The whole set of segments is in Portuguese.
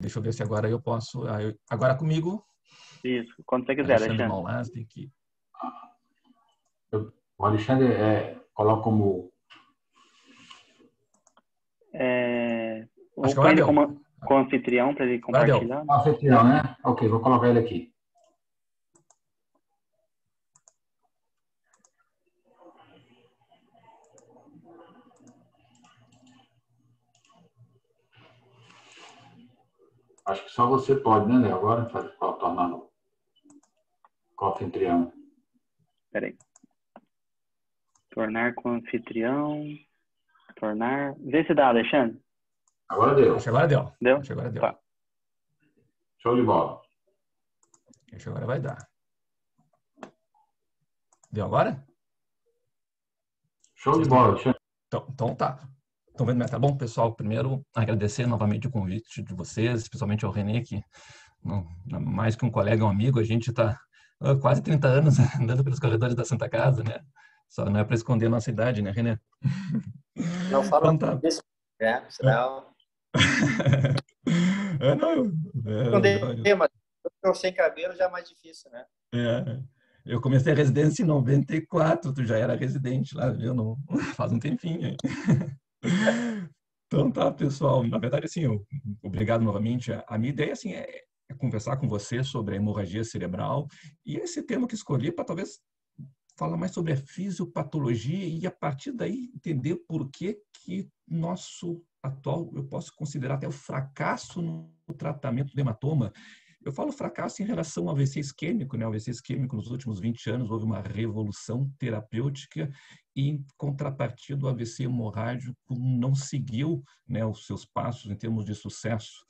Deixa eu ver se agora eu posso. Agora comigo, Isso, quando você quiser, Alexandre Alexandre. Maulasdi, que O Alexandre coloca como. acho Ou que põe agora ele deu. como anfitrião para ele Agora deu. compartilhar. Anfitrião, né? Ok, vou colocar ele aqui. Acho que só você pode, né, Léo? Agora, tornar o anfitrião. Peraí. Tornar com anfitrião. Tornar. Vê se dá, Alexandre. Agora deu. Acho que agora deu. Deu? Acho que agora deu. Tá. Show de bola. Acho que agora vai dar. Deu agora? Show de bola, Alexandre. Então tá. Estão vendo? Tá bom, pessoal? Primeiro, agradecer novamente o convite de vocês, especialmente ao René, que mais que um colega, é um amigo, a gente está quase 30 anos andando pelos corredores da Santa Casa, né? Só não é para esconder a nossa idade, né, René? Não fala Então tá. disso, né? Senão... Não, mas eu sem cabelo já é mais difícil, né? eu comecei a residência em 94, tu já era residente lá, viu? Não, faz um tempinho aí. Então tá, pessoal. Na verdade, assim, obrigado novamente. A minha ideia, assim, é conversar com você sobre a hemorragia cerebral e esse tema que escolhi para talvez falar mais sobre a fisiopatologia e a partir daí entender por que nosso atual, eu posso considerar até o fracasso no tratamento do hematoma. Eu falo fracasso em relação ao AVC isquêmico, né? O AVC isquêmico nos últimos 20 anos houve uma revolução terapêutica e em contrapartida o AVC hemorrágico não seguiu, né, os seus passos em termos de sucesso.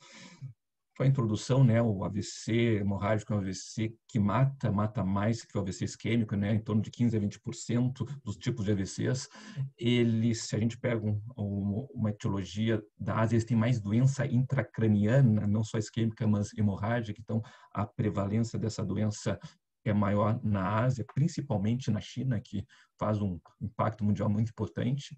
Foi a introdução, né, o AVC hemorrágico é um AVC que mata mais que o AVC isquêmico, né, em torno de 15 a 20% dos tipos de AVCs. Se a gente pega uma etiologia da Ásia, eles têm mais doença intracraniana, não só isquêmica, mas hemorrágica. Então, a prevalência dessa doença é maior na Ásia, principalmente na China, que faz um impacto mundial muito importante.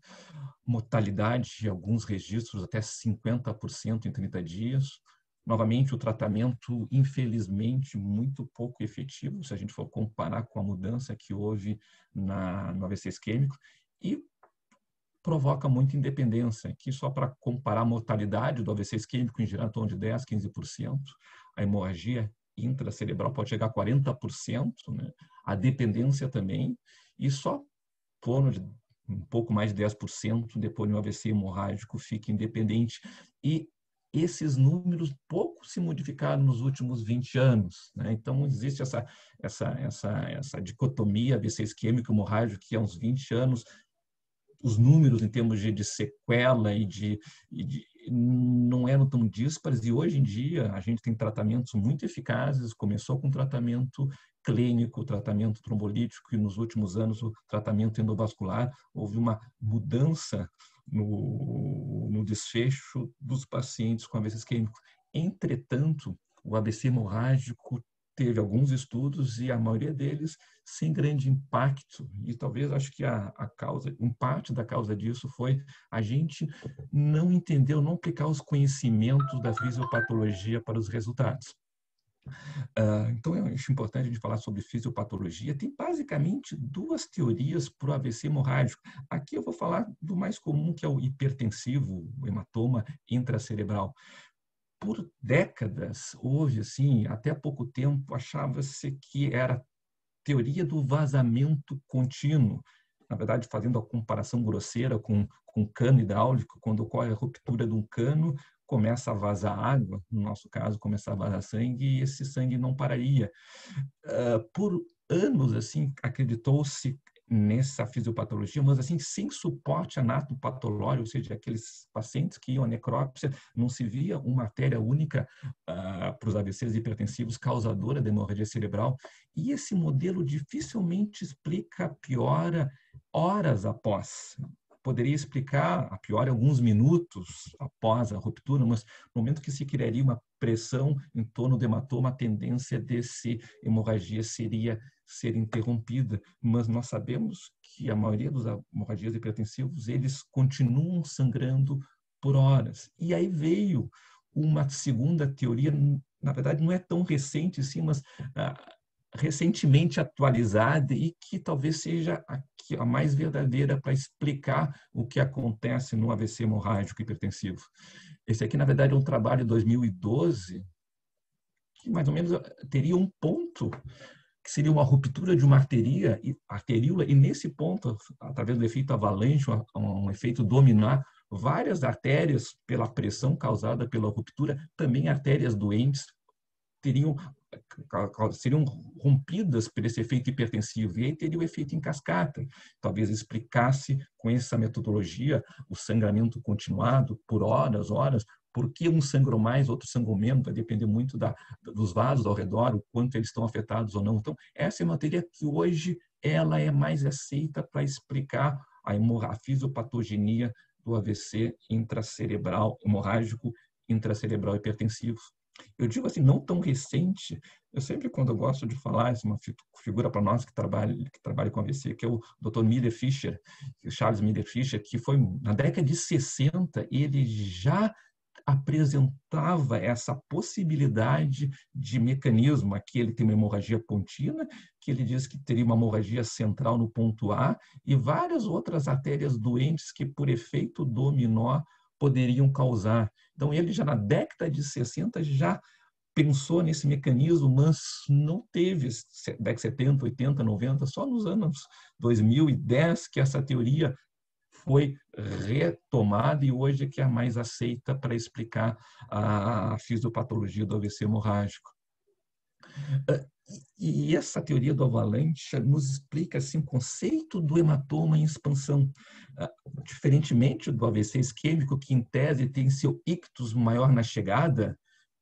Mortalidade, alguns registros, até 50% em 30 dias. Novamente, o tratamento, infelizmente, muito pouco efetivo, se a gente for comparar com a mudança que houve no AVC isquêmico, e provoca muita independência. Aqui, só para comparar a mortalidade do AVC isquêmico, em geral, em torno de 10, 15%, a hemorragia intracerebral pode chegar a 40%, né? A dependência também, e só em torno de um pouco mais de 10% depois de um AVC hemorrágico fica independente. E esses números pouco se modificaram nos últimos 20 anos, né? Então, existe essa dicotomia AVC isquêmico e hemorrágico que há uns 20 anos, os números em termos de sequela não eram tão díspares, e hoje em dia a gente tem tratamentos muito eficazes, começou com tratamento clínico, tratamento trombolítico, e nos últimos anos o tratamento endovascular, houve uma mudança no desfecho dos pacientes com AVC isquêmico. Entretanto, o AVC hemorrágico teve alguns estudos e a maioria deles sem grande impacto, e talvez acho que parte da causa disso foi a gente não entender, não aplicar os conhecimentos da fisiopatologia para os resultados. Então, eu acho importante a gente falar sobre fisiopatologia. Tem basicamente duas teorias para o AVC hemorrágico. Aqui eu vou falar do mais comum, que é o hipertensivo, o hematoma intracerebral. Por décadas, houve, assim, até pouco tempo, achava-se que era teoria do vazamento contínuo. Na verdade, fazendo a comparação grosseira com cano hidráulico, quando ocorre a ruptura de um cano, começa a vazar água, no nosso caso, começa a vazar sangue, e esse sangue não pararia. Por anos, assim, acreditou-se nessa fisiopatologia, mas assim, sem suporte anatopatológico, ou seja, aqueles pacientes que iam à necrópsia, não se via uma artéria única para os AVCs hipertensivos causadora de hemorragia cerebral, e esse modelo dificilmente explica a piora horas após. Poderia explicar a piora alguns minutos após a ruptura, mas no momento que se criaria uma pressão em torno do hematoma, a tendência desse hemorragia seria ser interrompida, mas nós sabemos que a maioria dos hemorragias hipertensivos, eles continuam sangrando por horas. E aí veio uma segunda teoria, na verdade não é tão recente, sim, mas recentemente atualizada e que talvez seja a mais verdadeira para explicar o que acontece no AVC hemorrágico hipertensivo. Esse aqui, na verdade, é um trabalho de 2012, que mais ou menos teria um ponto que seria uma ruptura de uma arteríola, e nesse ponto, através do efeito avalanche, um efeito dominar, várias artérias, pela pressão causada pela ruptura, também artérias doentes, seriam rompidas por esse efeito hipertensivo, e aí teria o efeito em cascata. Talvez explicasse com essa metodologia o sangramento continuado por horas, por que um sangrou mais, outro sangrou menos, vai depender muito dos vasos ao redor, o quanto eles estão afetados ou não. Então, essa é uma teoria que hoje ela é mais aceita para explicar a fisiopatogenia do AVC intracerebral hemorrágico, intracerebral hipertensivo. Eu digo assim, não tão recente. Eu sempre, quando eu gosto de falar, uma figura para nós que trabalha com AVC, que é o Dr. Miller Fisher, Charles Miller Fisher, que foi na década de 60, ele já apresentava essa possibilidade de mecanismo. Aqui ele tem uma hemorragia contínua, que ele diz que teria uma hemorragia central no ponto A, e várias outras artérias doentes que, por efeito dominó, poderiam causar. Então, ele já na década de 60 já pensou nesse mecanismo, mas não teve, década de 70, 80, 90, só nos anos 2010 que essa teoria foi retomada e hoje é que é a mais aceita para explicar a fisiopatologia do AVC hemorrágico. E essa teoria do avalanche nos explica assim, o conceito do hematoma em expansão. Diferentemente do AVC isquêmico, que em tese tem seu ictus maior na chegada,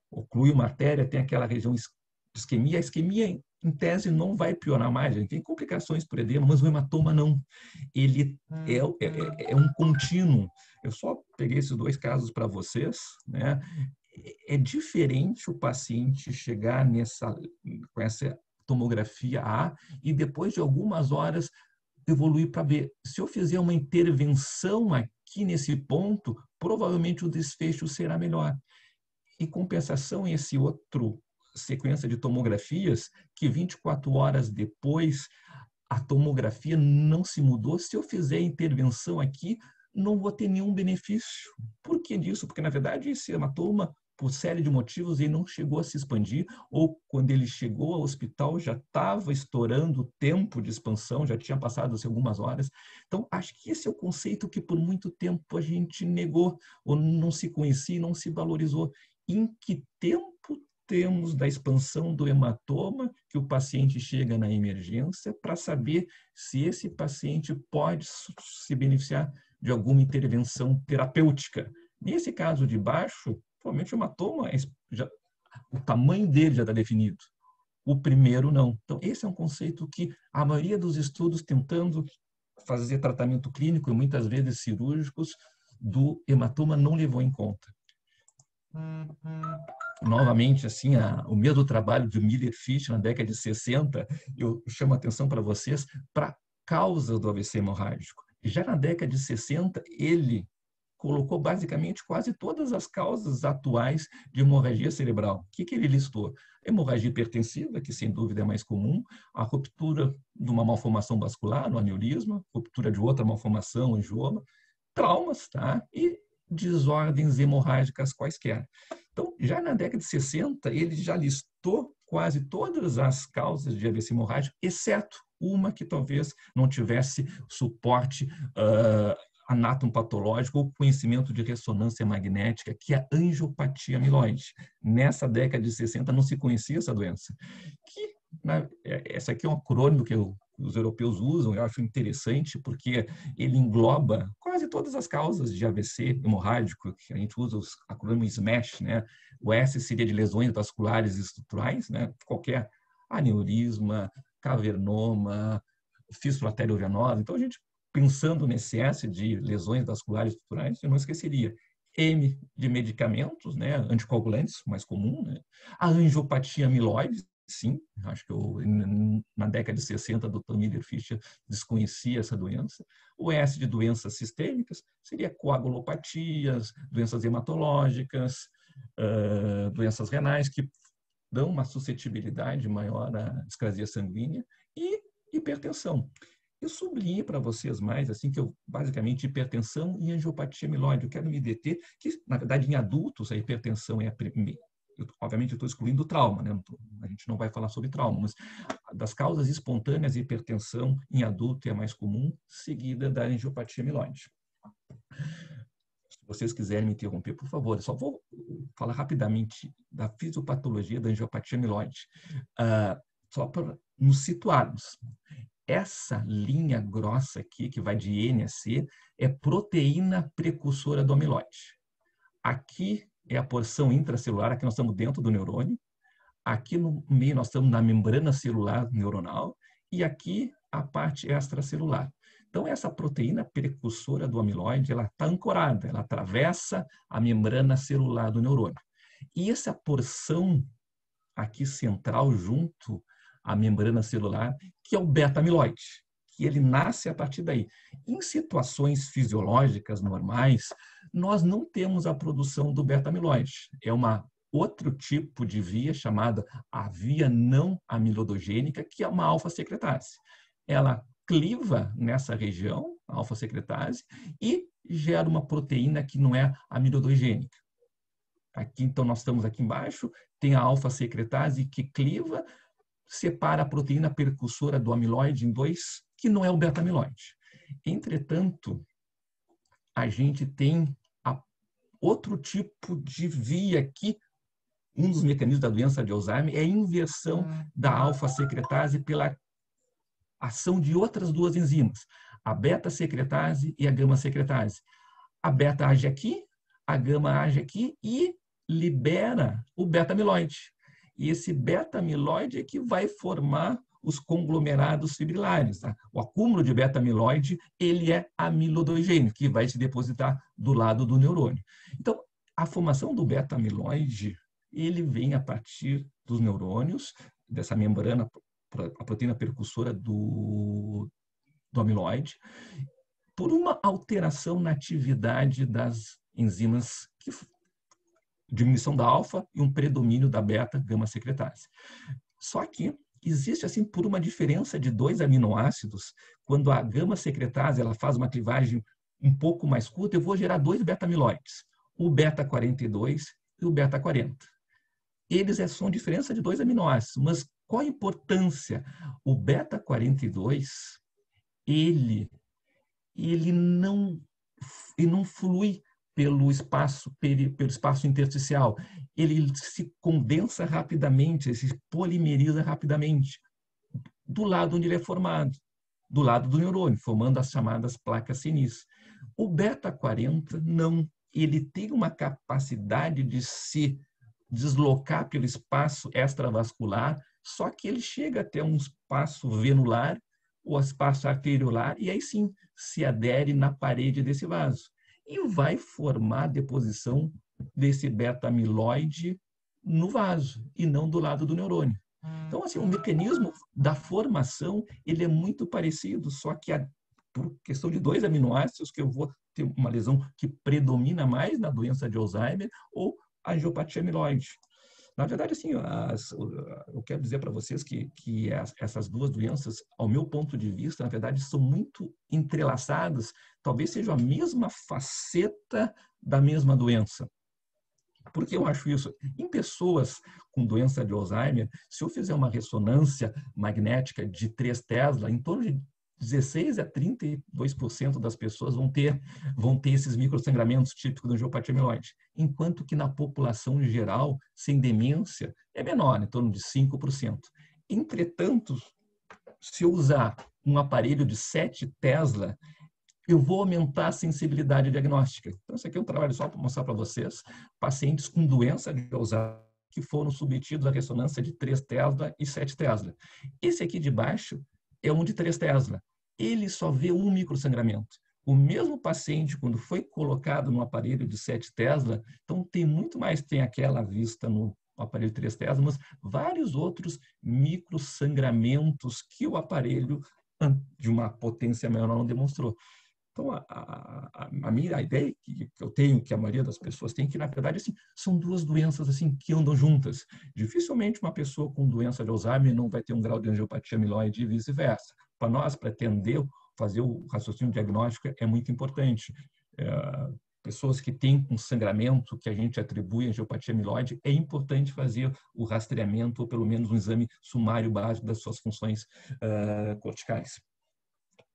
oclui uma artéria, tem aquela região de isquemia, a isquemia em tese não vai piorar mais, a gente tem complicações por edema, mas o hematoma não. Ele é um contínuo. Eu só peguei esses dois casos para vocês, né? É diferente o paciente chegar com essa tomografia A e depois de algumas horas evoluir para B. Se eu fizer uma intervenção aqui nesse ponto, provavelmente o desfecho será melhor. Em compensação, esse outro sequência de tomografias, que 24 horas depois a tomografia não se mudou, se eu fizer intervenção aqui, não vou ter nenhum benefício. Por que disso? Porque, na verdade, esse hematoma, por série de motivos, ele não chegou a se expandir, ou quando ele chegou ao hospital já estava estourando o tempo de expansão, já tinha passado algumas horas. Então, acho que esse é o conceito que por muito tempo a gente negou, ou não se conhecia e não se valorizou. Em que tempo temos da expansão do hematoma que o paciente chega na emergência para saber se esse paciente pode se beneficiar de alguma intervenção terapêutica? Nesse caso de baixo, provavelmente o hematoma, o tamanho dele já está definido. O primeiro, não. Então, esse é um conceito que a maioria dos estudos tentando fazer tratamento clínico, e muitas vezes cirúrgicos, do hematoma não levou em conta. Novamente, assim, o mesmo trabalho de Miller Fisher na década de 60, eu chamo a atenção para vocês para causas do AVC hemorrágico. Já na década de 60, ele colocou basicamente quase todas as causas atuais de hemorragia cerebral. O que ele listou? Hemorragia hipertensiva, que sem dúvida é mais comum, a ruptura de uma malformação vascular, no aneurisma, ruptura de outra malformação, angioma, traumas, tá? E desordens hemorrágicas quaisquer. Então, já na década de 60, ele já listou quase todas as causas de AVC hemorrágico, exceto uma que talvez não tivesse suporte anatomopatológico ou conhecimento de ressonância magnética, que é a angiopatia amiloide. Nessa década de 60 não se conhecia essa doença. Essa aqui é um acrônimo que os europeus usam, eu acho interessante, porque ele engloba quase todas as causas de AVC hemorrágico, que a gente usa os acrônimos SMASH, né? O S seria de lesões vasculares estruturais, né? Qualquer aneurisma, cavernoma, fístula arteriovenosa. Então, a gente, pensando nesse S de lesões vasculares estruturais, eu não esqueceria. M de medicamentos, né? Anticoagulantes, mais comum, né? A angiopatia amiloide, sim, acho que na década de 60, o Dr. Miller Fisher desconhecia essa doença. O S de doenças sistêmicas seria coagulopatias, doenças hematológicas, doenças renais que dão uma suscetibilidade maior à discrasia sanguínea e hipertensão. Eu sublinhei para vocês mais, assim, que eu, basicamente, hipertensão e angiopatia amiloide. Eu quero me deter que, na verdade, em adultos, a hipertensão é a primeira. Obviamente, eu estou excluindo o trauma, né? A gente não vai falar sobre trauma, mas das causas espontâneas, a hipertensão em adulto é a mais comum, seguida da angiopatia amiloide. Se vocês quiserem me interromper, por favor, eu só vou falar rapidamente da fisiopatologia da angiopatia amiloide, só para nos situarmos. Essa linha grossa aqui, que vai de N a C, é proteína precursora do amiloide. Aqui é a porção intracelular, aqui nós estamos dentro do neurônio, aqui no meio nós estamos na membrana celular neuronal e aqui a parte extracelular. Então, essa proteína precursora do amiloide, ela está ancorada, ela atravessa a membrana celular do neurônio. E essa porção aqui central, junto à membrana celular, que é o beta-amiloide, que ele nasce a partir daí. Em situações fisiológicas normais, nós não temos a produção do beta-amiloide. É outro tipo de via chamada a via não amilodogênica, que é uma alfa-secretase. Ela cliva nessa região, a alfa-secretase, e gera uma proteína que não é amilodogênica. Aqui, então, nós estamos aqui embaixo, tem a alfa-secretase que cliva, separa a proteína precursora do amiloide em dois, que não é o beta-amiloide. Entretanto, a gente tem outro tipo de via aqui. Um dos mecanismos da doença de Alzheimer é a inversão da alfa-secretase pela ação de outras duas enzimas, a beta-secretase e a gama-secretase. A beta age aqui, a gama age aqui e libera o beta-amiloide. E esse beta-amiloide é que vai formar os conglomerados fibrilares. Tá? O acúmulo de beta-amiloide, ele é amilodogênico, que vai se depositar do lado do neurônio. Então, a formação do beta-amiloide, ele vem a partir dos neurônios, dessa membrana, a proteína precursora do amiloide, por uma alteração na atividade das enzimas diminuição da alfa e um predomínio da beta-gama-secretase. Só que existe, assim, por uma diferença de 2 aminoácidos, quando a gama-secretase ela faz uma clivagem um pouco mais curta, eu vou gerar 2 beta-amiloides, o beta-42 e o beta-40. Eles são diferença de 2 aminoácidos, mas qual a importância? O beta-42, ele não flui pelo espaço intersticial. Ele se condensa rapidamente, ele se polimeriza rapidamente do lado onde ele é formado, do lado do neurônio, formando as chamadas placas senis. O beta-40 não. Ele tem uma capacidade de se deslocar pelo espaço extravascular, só que ele chega até um espaço venular ou espaço arteriolar e aí sim se adere na parede desse vaso e vai formar a deposição desse beta-amiloide no vaso e não do lado do neurônio. Então, assim, o mecanismo da formação ele é muito parecido, só que por questão de 2 aminoácidos que eu vou ter uma lesão que predomina mais na doença de Alzheimer ou a angiopatia amiloide. Na verdade, assim, eu quero dizer para vocês que essas duas doenças, ao meu ponto de vista, na verdade, são muito entrelaçadas, talvez seja a mesma faceta da mesma doença. Por que eu acho isso? Em pessoas com doença de Alzheimer, se eu fizer uma ressonância magnética de 3 Tesla, em torno de 16 a 32% das pessoas vão ter esses microsangramentos típicos da angiopatia amiloide, enquanto que na população geral, sem demência, é menor, em torno de 5%. Entretanto, se eu usar um aparelho de 7 Tesla, eu vou aumentar a sensibilidade diagnóstica. Então, esse aqui é um trabalho só para mostrar para vocês, pacientes com doença de Alzheimer que foram submetidos à ressonância de 3 Tesla e 7 Tesla. Esse aqui de baixo é um de 3 Tesla. Ele só vê um microsangramento. O mesmo paciente, quando foi colocado no aparelho de 7 Tesla, então tem muito mais, tem aquela vista no aparelho de 3 Tesla, mas vários outros microsangramentos que o aparelho de uma potência maior não demonstrou. Então, a ideia que eu tenho, que a maioria das pessoas tem, que, na verdade, assim, são duas doenças assim, que andam juntas. Dificilmente uma pessoa com doença de Alzheimer não vai ter um grau de angiopatia amiloide e vice-versa. Para nós, para atender, fazer o raciocínio diagnóstico é muito importante. Pessoas que têm um sangramento que a gente atribui a angiopatia amiloide, é importante fazer o rastreamento, ou pelo menos um exame sumário básico das suas funções corticais.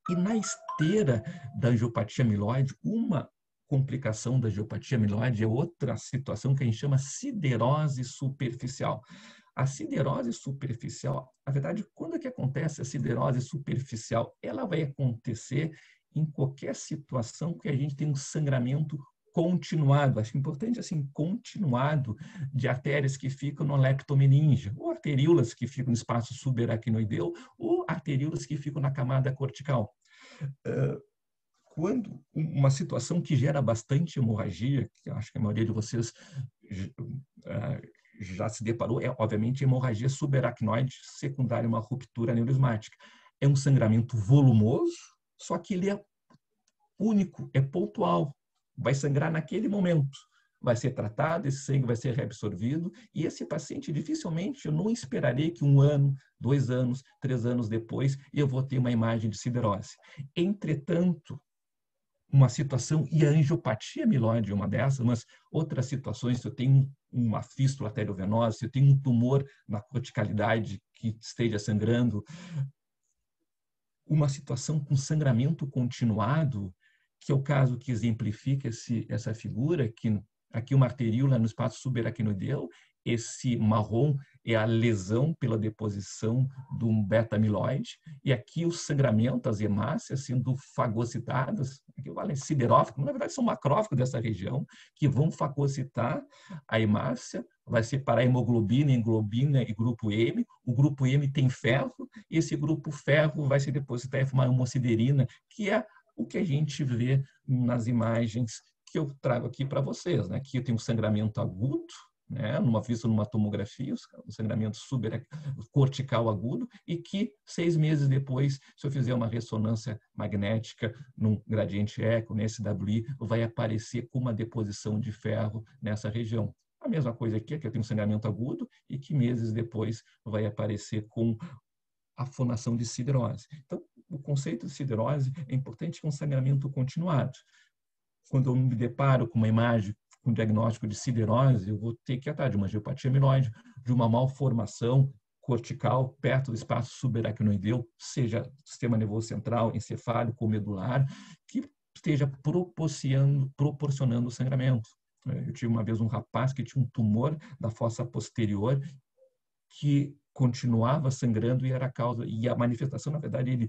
E na esteira da angiopatia amiloide, uma complicação da angiopatia amiloide é outra situação que a gente chama siderose superficial. A siderose superficial, na verdade, quando é que acontece a siderose superficial? Ela vai acontecer em qualquer situação que a gente tem um sangramento continuado, acho importante assim, continuado, de artérias que ficam no leptomeninge, ou arteríolas que ficam no espaço subaracnoideu, ou arteríolas que ficam na camada cortical. Quando uma situação que gera bastante hemorragia, que acho que a maioria de vocês já se deparou, é obviamente a hemorragia subaracnoide secundária a uma ruptura aneurismática. É um sangramento volumoso, só que ele é único, é pontual, vai sangrar naquele momento, vai ser tratado, esse sangue vai ser reabsorvido, e esse paciente, dificilmente, eu não esperarei que 1 ano, 2 anos, 3 anos depois, eu vou ter uma imagem de siderose. Entretanto, uma situação, e a angiopatia amiloide é uma dessas, mas outras situações, se eu tenho uma fístula arteriovenosa, se eu tenho um tumor na corticalidade que esteja sangrando, uma situação com sangramento continuado, que é o caso que exemplifica essa figura, que aqui uma arteríola no espaço subaracnoideu, esse marrom é a lesão pela deposição do beta-amiloide, e aqui o sangramento, as hemácias sendo fagocitadas, aqui vale siderófico, na verdade são macrófagos dessa região, que vão fagocitar a hemácia, vai separar hemoglobina, globina e grupo M. O grupo M tem ferro, e esse grupo ferro vai se depositar em uma hemosiderina, que é o que a gente vê nas imagens que eu trago aqui para vocês. Né? Aqui eu tenho um sangramento agudo, né? Numa vista numa tomografia, um sangramento cortical agudo, e que 6 meses depois, se eu fizer uma ressonância magnética num gradiente eco, nesse SWI, vai aparecer com uma deposição de ferro nessa região. A mesma coisa aqui, que eu tenho um sangramento agudo e que meses depois vai aparecer com a formação de siderose. Então, o conceito de siderose é importante, que é um sangramento continuado. Quando eu me deparo com uma imagem, com um diagnóstico de siderose, eu vou ter que tratar de uma angiopatia amiloide, de uma malformação cortical perto do espaço subaracnoideu, seja sistema nervoso central, encefálico ou medular, que esteja proporcionando o sangramento. Eu tive uma vez um rapaz que tinha um tumor da fossa posterior que continuava sangrando e era a causa, e a manifestação, na verdade,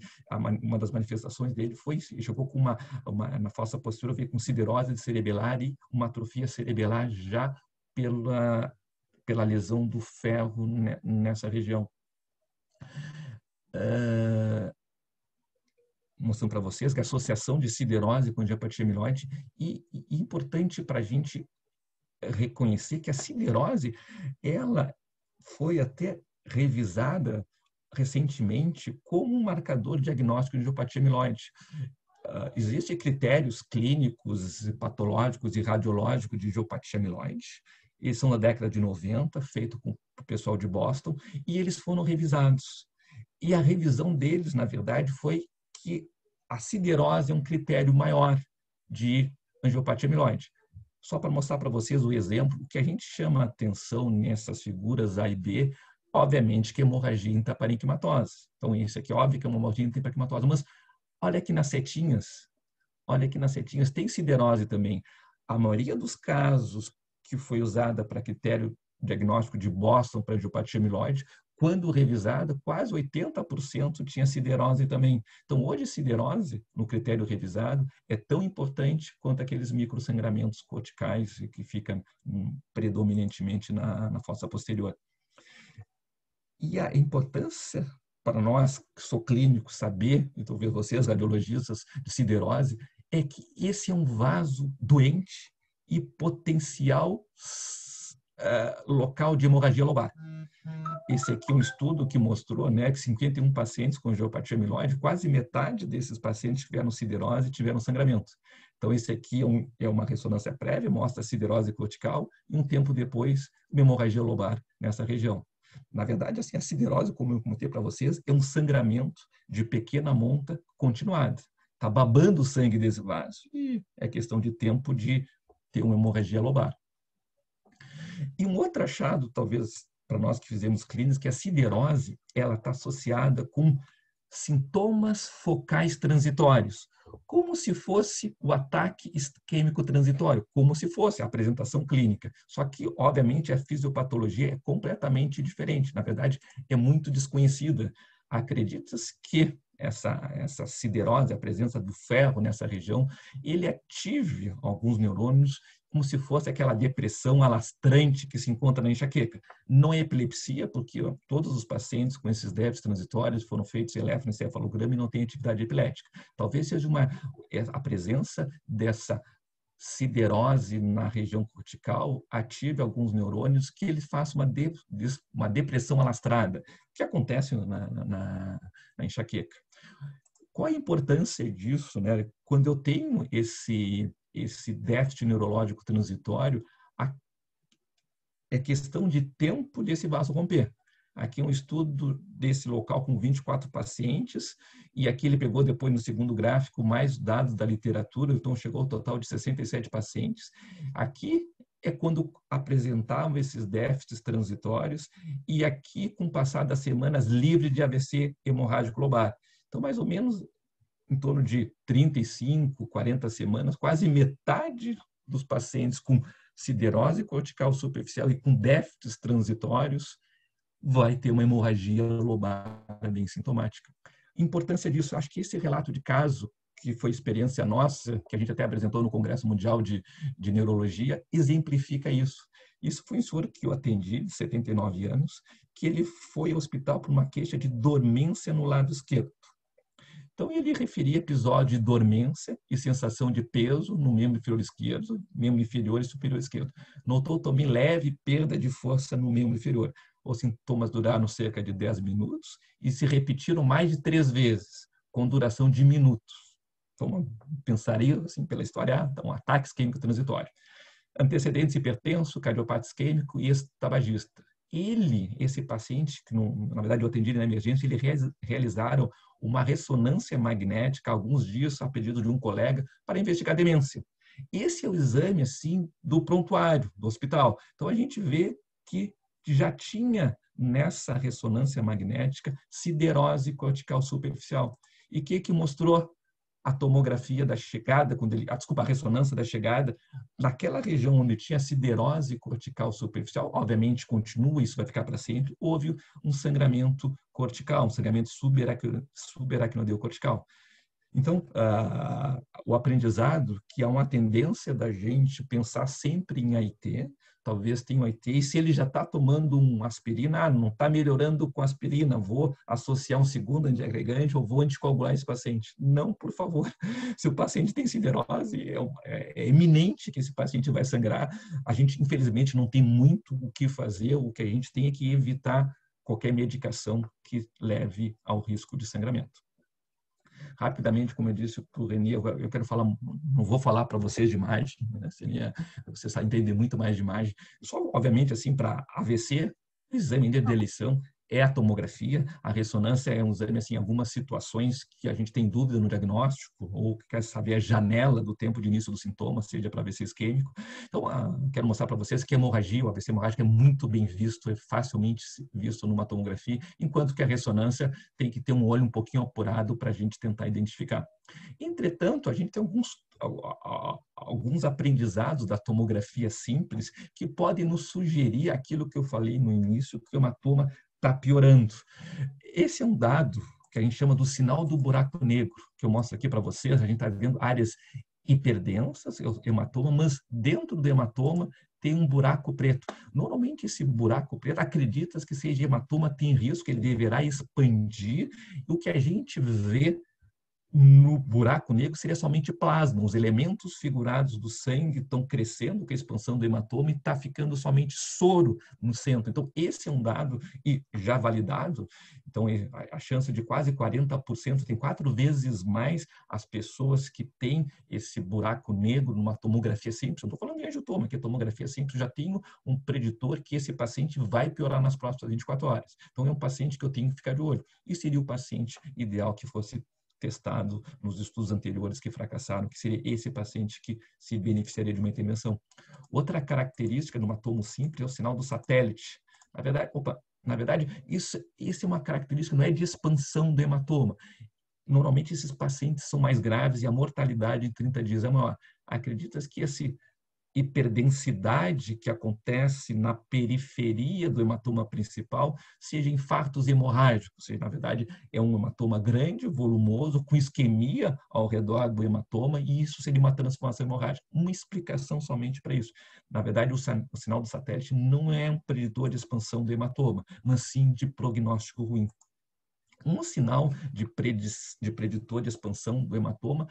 uma das manifestações dele foi, chegou com na fossa posterior, veio com siderose cerebelar e uma atrofia cerebelar já pela lesão do ferro nessa região. Mostrando para vocês que a associação de siderose com angiopatia amiloide, e importante para a gente reconhecer que a siderose, ela foi até revisada recentemente como um marcador diagnóstico de angiopatia amiloide. Existem critérios clínicos, patológicos e radiológicos de angiopatia amiloide. Eles são da década de 90, feito com o pessoal de Boston, e eles foram revisados. E a revisão deles, na verdade, foi que a siderose é um critério maior de angiopatia amiloide. Só para mostrar para vocês o exemplo, o que a gente chama a atenção nessas figuras A e B, obviamente que é hemorragia intraparenquimatose. Então, isso aqui, óbvio que é uma hemorragia intraparenquimatose, mas olha aqui nas setinhas, tem siderose também. A maioria dos casos que foi usada para critério diagnóstico de Boston para angiopatia amiloide, quando revisada, quase 80% tinha siderose também. Então, hoje, siderose, no critério revisado, é tão importante quanto aqueles microsangramentos corticais que ficam predominantemente na fossa posterior. E a importância para nós, que sou clínico, saber, e talvez vocês, radiologistas de siderose, é que esse é um vaso doente e potencial local de hemorragia lobar. esse aqui é um estudo que mostrou, né, que 51 pacientes com angiopatia amiloide, quase metade desses pacientes tiveram siderose e tiveram sangramento. Então, esse aqui é uma ressonância prévia, mostra a siderose cortical e um tempo depois, uma hemorragia lobar nessa região. Na verdade, assim, a siderose, como eu comentei para vocês, é um sangramento de pequena monta continuado. Está babando o sangue desse vaso e é questão de tempo de ter uma hemorragia lobar. E um outro achado, talvez para nós que fizemos clínicas, que a siderose ela está associada com sintomas focais transitórios, como se fosse o ataque isquêmico transitório, como se fosse a apresentação clínica. Só que, obviamente, a fisiopatologia é completamente diferente. Na verdade, é muito desconhecida. Acredita-se que essa siderose, a presença do ferro nessa região, ele ative alguns neurônios como se fosse aquela depressão alastrante que se encontra na enxaqueca. Não é epilepsia, porque todos os pacientes com esses déficits transitórios foram feitos eletroencefalograma e não têm atividade epilética. Talvez seja a presença dessa siderose na região cortical ative alguns neurônios que eles façam uma depressão alastrada, que acontece na enxaqueca. Qual a importância disso, né? Quando eu tenho esse déficit neurológico transitório, é questão de tempo desse vaso romper. Aqui um estudo desse local com 24 pacientes, e aqui ele pegou depois no segundo gráfico mais dados da literatura, então chegou ao total de 67 pacientes. Aqui é quando apresentavam esses déficits transitórios, e aqui com o passar das semanas livre de AVC hemorrágico lobar. Então, mais ou menos em torno de 35, 40 semanas, quase metade dos pacientes com siderose cortical superficial e com déficits transitórios vai ter uma hemorragia lobar bem sintomática. Importância disso, acho que esse relato de caso, que foi experiência nossa, que a gente até apresentou no Congresso Mundial de Neurologia, exemplifica isso. Isso foi um senhor que eu atendi, de 79 anos, que ele foi ao hospital por uma queixa de dormência no lado esquerdo. Então, ele referia episódio de dormência e sensação de peso no membro inferior esquerdo, membro inferior e superior esquerdo. Notou também leve perda de força no membro inferior. Os sintomas duraram cerca de 10 minutos e se repetiram mais de 3 vezes, com duração de minutos. Então, pensaria, assim, pela história, um ataque isquêmico transitório. Antecedentes hipertenso, cardiopata isquêmico e ex-tabagista. Esse paciente, que na verdade eu atendi na emergência, eles realizaram uma ressonância magnética há alguns dias, a pedido de um colega, para investigar demência. Esse é o exame, assim, do prontuário do hospital. Então, a gente vê que já tinha nessa ressonância magnética siderose cortical superficial. E o que mostrou a tomografia da chegada, a ressonância da chegada, naquela região onde tinha siderose cortical superficial, obviamente continua, isso vai ficar para sempre, houve um sangramento cortical, um sangramento subaracnoideu cortical. Então, o aprendizado, que há uma tendência da gente pensar sempre em AIT, talvez tenha um AIT, e se ele já está tomando uma aspirina, não está melhorando com aspirina, vou associar um segundo antiagregante ou vou anticoagular esse paciente. Não, por favor. Se o paciente tem siderose, é eminente que esse paciente vai sangrar. A gente, infelizmente, não tem muito o que fazer, o que a gente tem é que evitar qualquer medicação que leve ao risco de sangramento. Rapidamente, como eu disse para o Reni, eu quero falar, não vou falar para vocês de imagem, né? Seria, vocês entender muito mais de imagem. Só, obviamente, assim, para AVC, o exame de eleição é a tomografia, a ressonância é um exame, assim, em algumas situações que a gente tem dúvida no diagnóstico ou quer saber a janela do tempo de início do sintoma, seja para AVC isquêmico. Então, quero mostrar para vocês que a hemorragia, o AVC hemorrágico é muito bem visto, é facilmente visto numa tomografia, enquanto que a ressonância tem que ter um olho um pouquinho apurado para a gente tentar identificar. Entretanto, a gente tem alguns aprendizados da tomografia simples que podem nos sugerir aquilo que eu falei no início, que o hematoma está piorando. Esse é um dado que a gente chama do sinal do buraco negro, que eu mostro aqui para vocês. A gente está vendo áreas hiperdensas, hematoma, mas dentro do hematoma tem um buraco preto. Normalmente esse buraco preto, acredita que seja hematoma, tem risco, ele deverá expandir. E o que a gente vê No buraco negro seria somente plasma. Os elementos figurados do sangue estão crescendo com a expansão do hematoma e está ficando somente soro no centro. Então, esse é um dado e já validado. Então, a chance de quase 40%, tem 4 vezes mais as pessoas que têm esse buraco negro numa tomografia simples. Não estou falando de angiotoma, que a tomografia simples já tem um preditor que esse paciente vai piorar nas próximas 24 horas. Então, é um paciente que eu tenho que ficar de olho. E seria o paciente ideal que fosse testado nos estudos anteriores que fracassaram, que seria esse paciente que se beneficiaria de uma intervenção. Outra característica do hematomo simples é o sinal do satélite. Na verdade, isso é uma característica, não é de expansão do hematoma. Normalmente, esses pacientes são mais graves e a mortalidade em 30 dias é maior. Acredita-se que esse hiperdensidade que acontece na periferia do hematoma principal seja infartos hemorrágicos, ou seja, na verdade, é um hematoma grande, volumoso, com isquemia ao redor do hematoma, e isso seria uma transformação hemorrágica. Uma explicação somente para isso. Na verdade, o sinal do satélite não é um preditor de expansão do hematoma, mas sim de prognóstico ruim. Um sinal de preditor de expansão do hematoma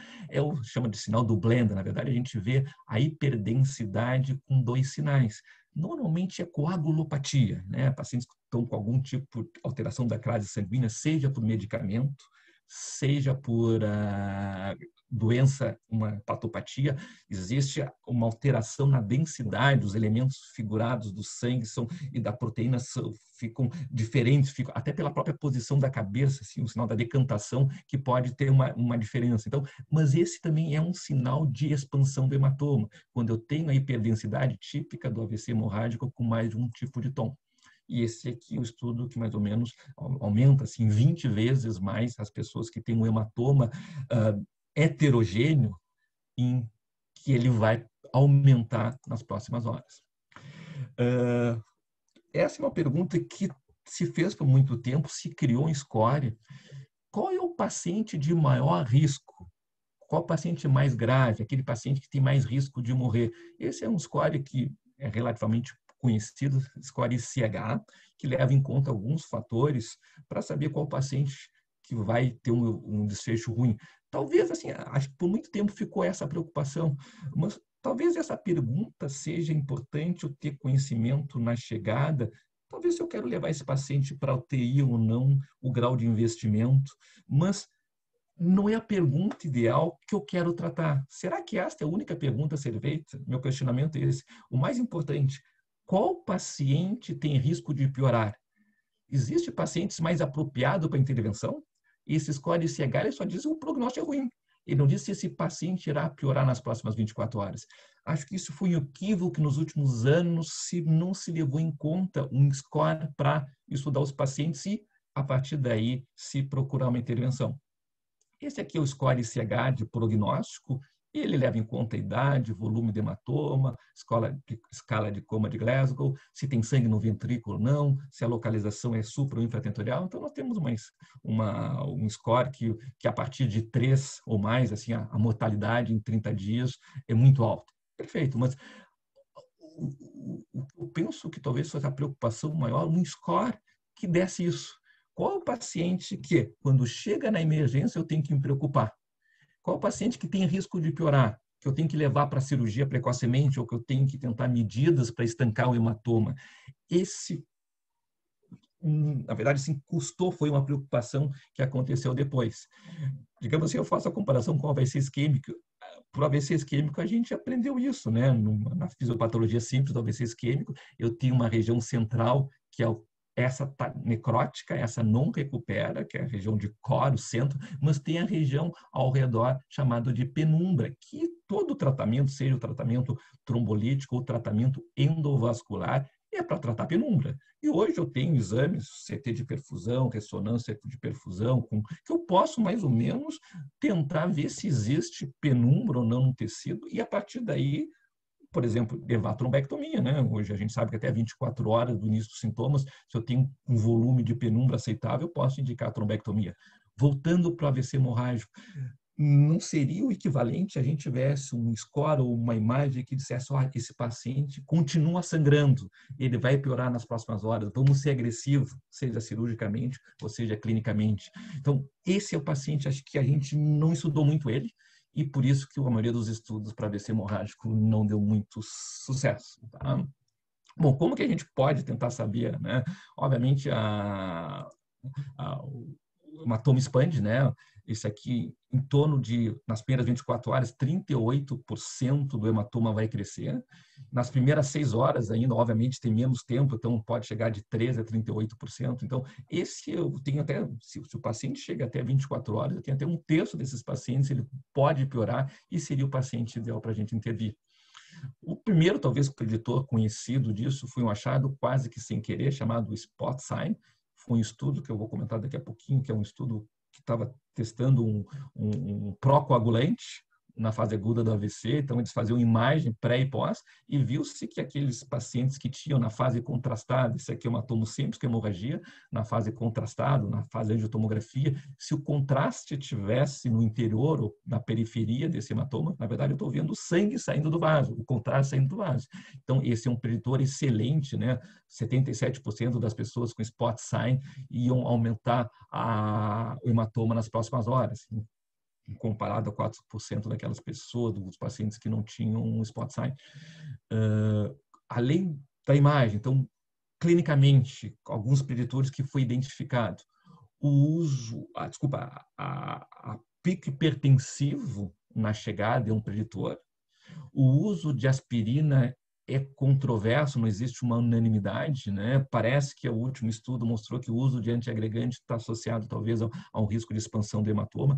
chama de sinal do Blenda. Na verdade, a gente vê a hiperdensidade com 2 sinais. Normalmente é coagulopatia, né? Pacientes que estão com algum tipo de alteração da classe sanguínea, seja por medicamento, seja por doença, uma patopatia, existe uma alteração na densidade, os elementos figurados do sangue e da proteína ficam diferentes, até pela própria posição da cabeça, assim, o sinal da decantação, que pode ter uma diferença. Então, mas esse também é um sinal de expansão do hematoma, quando eu tenho a hiperdensidade típica do AVC hemorrágico com mais de um tipo de tom. E esse aqui é o estudo que mais ou menos aumenta assim, 20 vezes mais as pessoas que têm um hematoma heterogêneo, em que ele vai aumentar nas próximas horas. Essa é uma pergunta que se fez por muito tempo, se criou um score. Qual é o paciente de maior risco? Qual o paciente mais grave? Aquele paciente que tem mais risco de morrer? Esse é um score que é relativamente conhecido, score CH, que leva em conta alguns fatores para saber qual paciente que vai ter um desfecho ruim. Talvez, assim, acho que por muito tempo ficou essa preocupação, mas talvez essa pergunta seja importante eu ter conhecimento na chegada. Talvez se eu quero levar esse paciente para a UTI ou não, o grau de investimento, mas não é a pergunta ideal que eu quero tratar. Será que esta é a única pergunta a ser feita? Meu questionamento é esse. O mais importante, qual paciente tem risco de piorar? Existe pacientes mais apropriados para intervenção? Esse score CH ele só diz que o prognóstico é ruim. Ele não diz se esse paciente irá piorar nas próximas 24 horas. Acho que isso foi um equívoco que nos últimos anos não se levou em conta um score para estudar os pacientes e, a partir daí, se procurar uma intervenção. Esse aqui é o score CH de prognóstico. Ele leva em conta a idade, volume de hematoma, escala de coma de Glasgow, se tem sangue no ventrículo ou não, se a localização é supra ou infratentorial. Então, nós temos um score que a partir de 3 ou mais, assim, a mortalidade em 30 dias é muito alta. Perfeito, mas eu penso que talvez fosse a preocupação maior, um score que desse isso. Qual é o paciente que, quando chega na emergência, eu tenho que me preocupar? Qual o paciente que tem risco de piorar, que eu tenho que levar para a cirurgia precocemente ou que eu tenho que tentar medidas para estancar o hematoma? Esse, na verdade, sim, foi uma preocupação que aconteceu depois. Digamos assim, eu faço a comparação com o AVC isquêmico. Para o AVC isquêmico, a gente aprendeu isso, né? Na fisiopatologia simples do AVC isquêmico, eu tenho uma região central que é essa necrótica, essa não recupera, que é a região de core, o centro, mas tem a região ao redor chamada de penumbra, que todo tratamento, seja o tratamento trombolítico ou tratamento endovascular, é para tratar penumbra. E hoje eu tenho exames, CT de perfusão, ressonância de perfusão, que eu posso mais ou menos tentar ver se existe penumbra ou não no tecido, e a partir daí, por exemplo, levar a trombectomia, né? Hoje a gente sabe que até 24 horas do início dos sintomas, se eu tenho um volume de penumbra aceitável, eu posso indicar a trombectomia. Voltando para o AVC hemorrágico, não seria o equivalente a gente tivesse um score ou uma imagem que dissesse, esse paciente continua sangrando, ele vai piorar nas próximas horas, vamos ser agressivos, seja cirurgicamente ou seja clinicamente. Então, esse é o paciente, acho que a gente não estudou muito ele, e por isso que a maioria dos estudos para AVC hemorrágico não deu muito sucesso. Tá? Bom, como que a gente pode tentar saber, né? Obviamente, o hematoma expande, né? Isso aqui, em torno de, nas primeiras 24 horas, 38% do hematoma vai crescer. Nas primeiras 6 horas ainda, obviamente, tem menos tempo, então pode chegar de 13% a 38%. Então, esse eu tenho até, se o paciente chega até 24 horas, eu tenho até um terço desses pacientes, ele pode piorar e seria o paciente ideal para a gente intervir. O primeiro, talvez, preditor conhecido disso foi um achado quase que sem querer, chamado Spot Sign. Foi um estudo que eu vou comentar daqui a pouquinho, que é um estudo que estava testando um procoagulante na fase aguda do AVC, então eles faziam imagem pré e pós, e viu-se que aqueles pacientes que tinham na fase contrastada, isso aqui é um hematomo simples, que é hemorragia, na fase contrastada, na fase angiotomografia, se o contraste tivesse no interior ou na periferia desse hematoma, na verdade eu estou vendo o sangue saindo do vaso, o contraste saindo do vaso. Então esse é um preditor excelente, né? 77% das pessoas com spot sign iam aumentar o hematoma nas próximas horas, comparado a 4% daquelas pessoas, dos pacientes que não tinham um spot sign. Além da imagem, então, clinicamente, alguns preditores que foi identificado. O uso, a pico hipertensivo na chegada é um preditor. O uso de aspirina é controverso, não existe uma unanimidade, né? Parece que o último estudo mostrou que o uso de antiagregante está associado, talvez, a um risco de expansão do hematoma.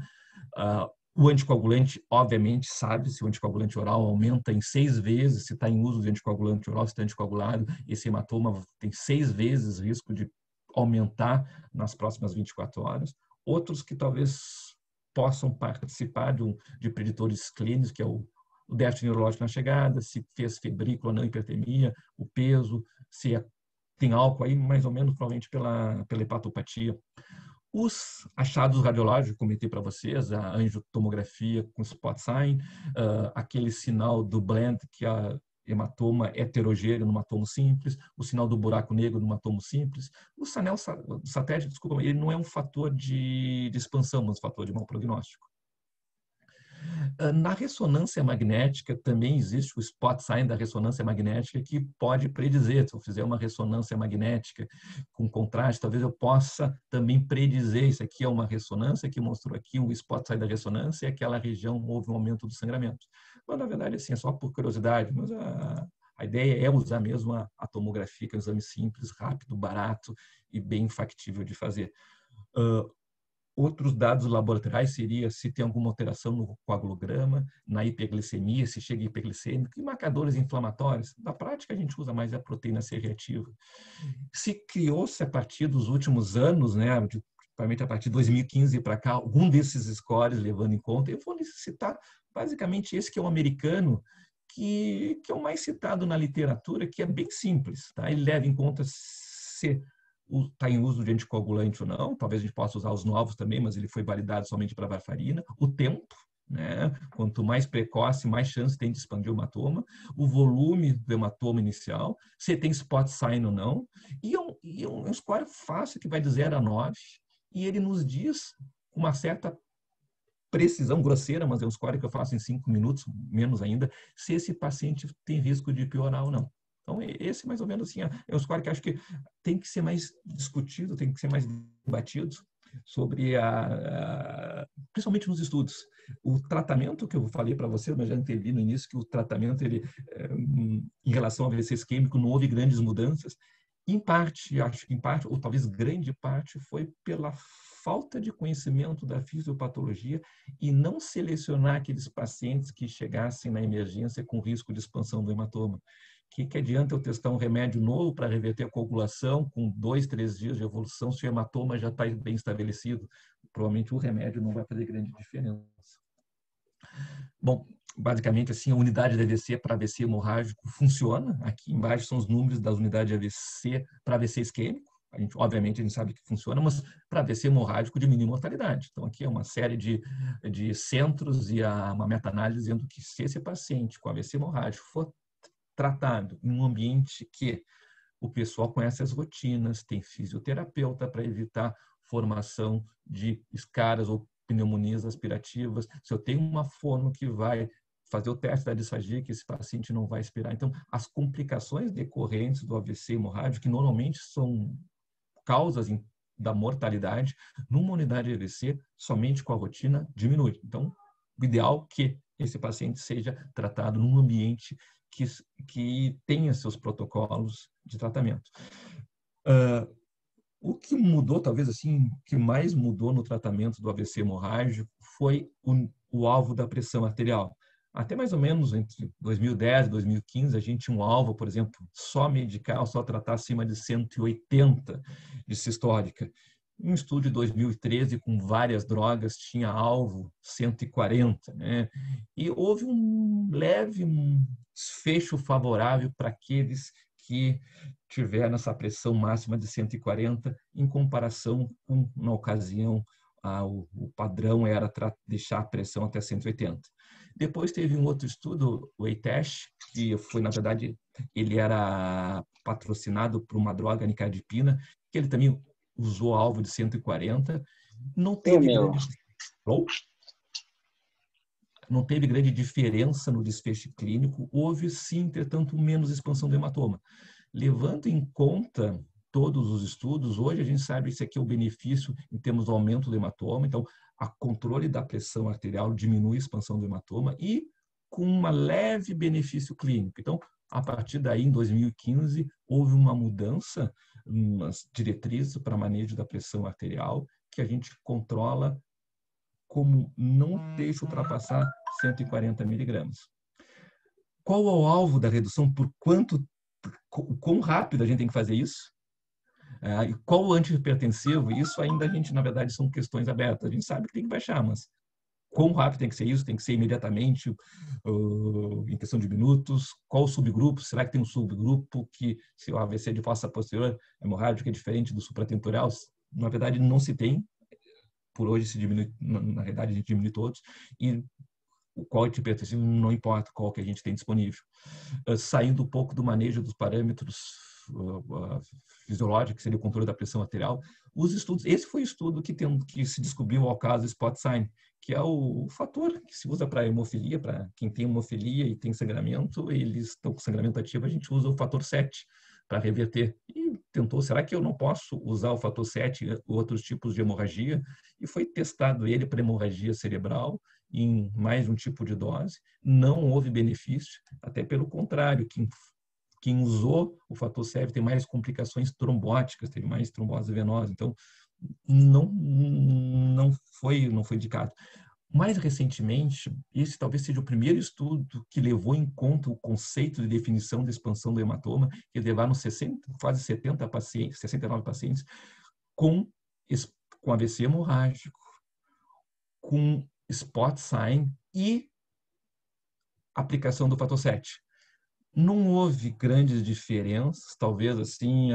O anticoagulante, obviamente, sabe se o anticoagulante oral aumenta em 6 vezes, se está em uso de anticoagulante oral, se está anticoagulado, esse hematoma tem 6 vezes risco de aumentar nas próximas 24 horas. Outros que talvez possam participar de preditores clínicos, que é o déficit neurológico na chegada, se fez febrícula, não hipertermia, o peso, se tem álcool aí, mais ou menos, provavelmente pela hepatopatia. Os achados radiológicos, comentei para vocês, a angiotomografia com spot sign, aquele sinal do blend, que é hematoma heterogêneo no hematomo simples, o sinal do buraco negro no hematomo simples. O anel satélite, desculpa, ele não é um fator de expansão, mas um fator de mau prognóstico. Na ressonância magnética também existe o spot sign da ressonância magnética que pode predizer. Se eu fizer uma ressonância magnética com contraste, talvez eu possa também predizer. Isso aqui é uma ressonância que mostrou aqui o spot sign da ressonância e aquela região houve um aumento do sangramento. Mas, na verdade, assim, é só por curiosidade, mas a ideia é usar mesmo a tomografia, que é um exame simples, rápido, barato e bem factível de fazer. Outros dados laboratoriais seria se tem alguma alteração no coagulograma, na hiperglicemia, se chega hiperglicêmico, e marcadores inflamatórios. Na prática, a gente usa mais a proteína C reativa. Se criou-se a partir dos últimos anos, né, principalmente a partir de 2015 para cá, algum desses scores levando em conta, eu vou citar basicamente esse que é o americano, que é o mais citado na literatura, que é bem simples. Tá? Ele leva em conta se está em uso de anticoagulante ou não, talvez a gente possa usar os novos também, mas ele foi validado somente para varfarina. O tempo, né? Quanto mais precoce, mais chance tem de expandir o hematoma. O volume do hematoma inicial, se tem spot sign ou não. E é um score fácil que vai de 0 a 9, e ele nos diz com uma certa precisão grosseira, mas é um score que eu faço em 5 minutos, menos ainda, se esse paciente tem risco de piorar ou não. Então, esse mais ou menos assim, é um score que acho que tem que ser mais discutido, tem que ser mais debatido sobre principalmente nos estudos. O tratamento que eu falei para vocês, mas já antevi no início que o tratamento, ele, em relação ao AVC isquêmico, não houve grandes mudanças. Em parte, acho que em parte, ou talvez grande parte, foi pela falta de conhecimento da fisiopatologia e não selecionar aqueles pacientes que chegassem na emergência com risco de expansão do hematoma. Que adianta eu testar um remédio novo para reverter a coagulação com 2, 3 dias de evolução se o hematoma já está bem estabelecido? Provavelmente o remédio não vai fazer grande diferença. Bom, basicamente assim, a unidade de AVC para AVC hemorrágico funciona. Aqui embaixo são os números das unidades de AVC para AVC isquêmico. Obviamente, a gente sabe que funciona, mas para AVC hemorrágico diminui a mortalidade. Então, aqui é uma série de centros e uma meta-análise dizendo que se esse paciente com AVC hemorrágico for tratado em um ambiente que o pessoal conhece as rotinas, tem fisioterapeuta para evitar formação de escaras ou pneumonias aspirativas, se eu tenho uma fono que vai fazer o teste da disfagia, que esse paciente não vai expirar. Então, as complicações decorrentes do AVC hemorrágico, que normalmente são causas da mortalidade, numa unidade de AVC, somente com a rotina, diminui. Então, o ideal é que esse paciente seja tratado num ambiente que tenha seus protocolos de tratamento. O que mudou, talvez assim, o que mais mudou no tratamento do AVC hemorrágico foi o alvo da pressão arterial. Até mais ou menos entre 2010 e 2015, a gente tinha um alvo, por exemplo, só medical, só tratar acima de 180 de sistólica. Um estudo de 2013 com várias drogas tinha alvo 140, né? E houve um leve desfecho favorável para aqueles que tiveram essa pressão máxima de 140 em comparação com, na ocasião, o padrão era deixar a pressão até 180. Depois teve um outro estudo, o ATASH, que foi, na verdade, ele era patrocinado por uma droga, nicardipina, que ele também usou alvo de 140. Não teve grande diferença no desfecho clínico. Houve, sim, entretanto, menos expansão do hematoma. Levando em conta todos os estudos, hoje a gente sabe que esse aqui é o benefício em termos do aumento do hematoma. Então, a controle da pressão arterial diminui a expansão do hematoma e com um leve benefício clínico. Então, a partir daí, em 2015, houve uma mudança nas diretrizes para manejo da pressão arterial, que a gente controla como não deixa ultrapassar 140 miligramas. Qual é o alvo da redução? Quão rápido a gente tem que fazer isso? E qual o antihipertensivo? Isso ainda a gente, na verdade, são questões abertas. A gente sabe que tem que baixar, mas quão rápido tem que ser isso? Tem que ser imediatamente, em questão de minutos? Qual o subgrupo? Será que tem um subgrupo que, se o AVC de fossa posterior hemorrágico é diferente do supratemporal? Na verdade, não se tem. Por hoje se diminui, na realidade, a gente diminui todos. E qual antihipertensivo não importa qual que a gente tem disponível. Saindo um pouco do manejo dos parâmetros fisiológicos, que seria o controle da pressão arterial, os estudos, esse foi o estudo que se descobriu ao caso spot sign, que é o fator que se usa para hemofilia, para quem tem hemofilia e tem sangramento, eles estão com sangramento ativo, a gente usa o fator 7 para reverter. E tentou, será que eu não posso usar o fator 7 em outros tipos de hemorragia? E foi testado ele para hemorragia cerebral em mais um tipo de dose. Não houve benefício, até pelo contrário, quem usou o fator 7 tem mais complicações trombóticas, teve mais trombose venosa. Então, não foi indicado. Mais recentemente, esse talvez seja o primeiro estudo que levou em conta o conceito de definição de expansão do hematoma, que levaram quase 70 pacientes, 69 pacientes com AVC hemorrágico, com spot sign e aplicação do fator 7. Não houve grandes diferenças, talvez assim,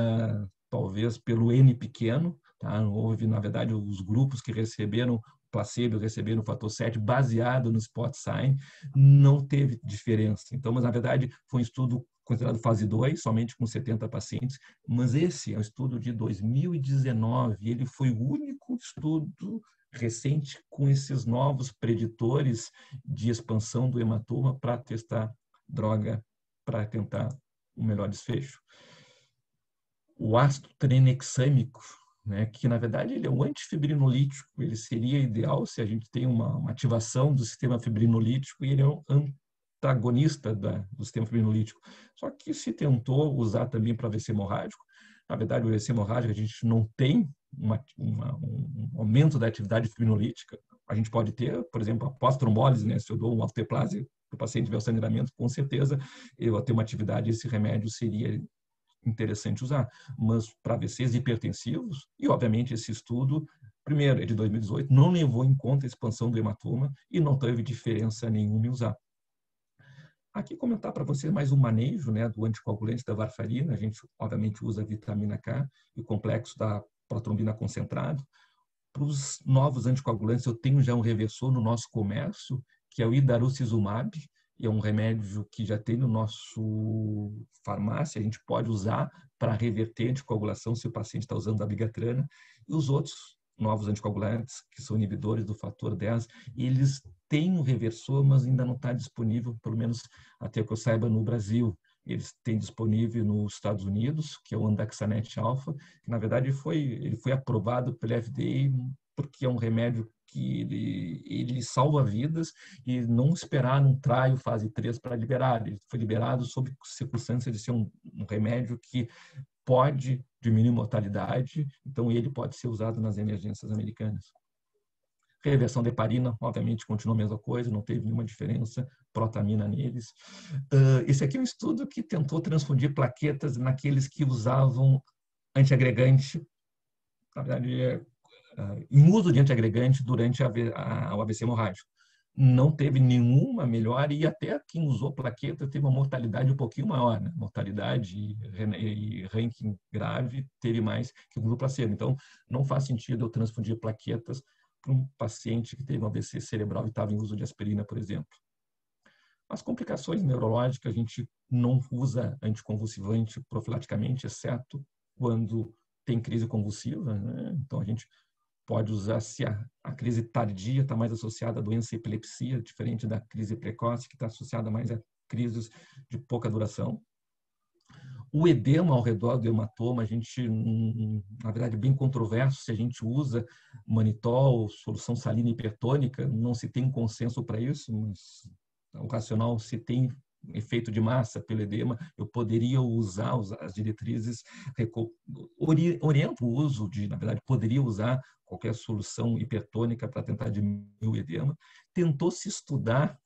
talvez pelo N pequeno, tá? Não houve, na verdade, os grupos que receberam placebo receberam o fator 7 baseado no spot sign, não teve diferença. Então, mas na verdade foi um estudo considerado fase 2, somente com 70 pacientes, mas esse é um estudo de 2019, ele foi o único estudo recente com esses novos preditores de expansão do hematoma para testar droga, para tentar um melhor desfecho. O ácido tranexâmico, né, que na verdade ele é um antifibrinolítico, ele seria ideal se a gente tem uma ativação do sistema fibrinolítico e ele é um antagonista do sistema fibrinolítico. Só que se tentou usar também para AVC hemorrágico, na verdade o AVC hemorrágico a gente não tem um aumento da atividade fibrinolítica. A gente pode ter, por exemplo, após trombólise, né, se eu dou um alteplase para o paciente tiver o sangramento, com certeza eu vou ter uma atividade, esse remédio seria interessante usar, mas para AVCs hipertensivos, e obviamente esse estudo, primeiro, é de 2018, não levou em conta a expansão do hematoma e não teve diferença nenhuma em usar. Aqui comentar para vocês mais um manejo, né, do anticoagulante da varfarina. A gente, obviamente, usa a vitamina K e o complexo da protrombina concentrado. Para os novos anticoagulantes, eu tenho já um reversor no nosso comércio, que é o idarucizumab, e é um remédio que já tem no nosso farmácia, a gente pode usar para reverter a anticoagulação se o paciente está usando a bigatrana. E os outros novos anticoagulantes, que são inibidores do fator 10, eles têm um reversor, mas ainda não está disponível, pelo menos até que eu saiba, no Brasil. Eles têm disponível nos Estados Unidos, que é o Andaxanet Alfa, que na verdade ele foi aprovado pelo FDA porque é um remédio que ele salva vidas e não esperar num trial fase 3 para liberar. Ele foi liberado sob circunstância de ser um remédio que pode diminuir mortalidade, então ele pode ser usado nas emergências americanas. Reversão de heparina, obviamente, continua a mesma coisa, não teve nenhuma diferença, protamina neles. Esse aqui é um estudo que tentou transfundir plaquetas naqueles que usavam antiagregante, na verdade, em uso de antiagregante durante o AVC hemorrágico. Não teve nenhuma melhora e até quem usou plaqueta teve uma mortalidade um pouquinho maior, né? Mortalidade e ranking grave teve mais que o grupo placebo. Então, não faz sentido eu transfundir plaquetas para um paciente que teve um AVC cerebral e estava em uso de aspirina, por exemplo. As complicações neurológicas, a gente não usa anticonvulsivante profilaticamente, exceto quando tem crise convulsiva, né? Então, a gente pode usar se a crise tardia está mais associada à doença epilepsia, diferente da crise precoce, que está associada mais a crises de pouca duração. O edema ao redor do hematoma, a gente, na verdade, é bem controverso se a gente usa manitol, solução salina hipertônica, não se tem consenso para isso, mas o racional se tem efeito de massa pelo edema, eu poderia usar as diretrizes, oriento o uso de, na verdade, poderia usar qualquer solução hipertônica para tentar diminuir o edema. Tentou-se estudar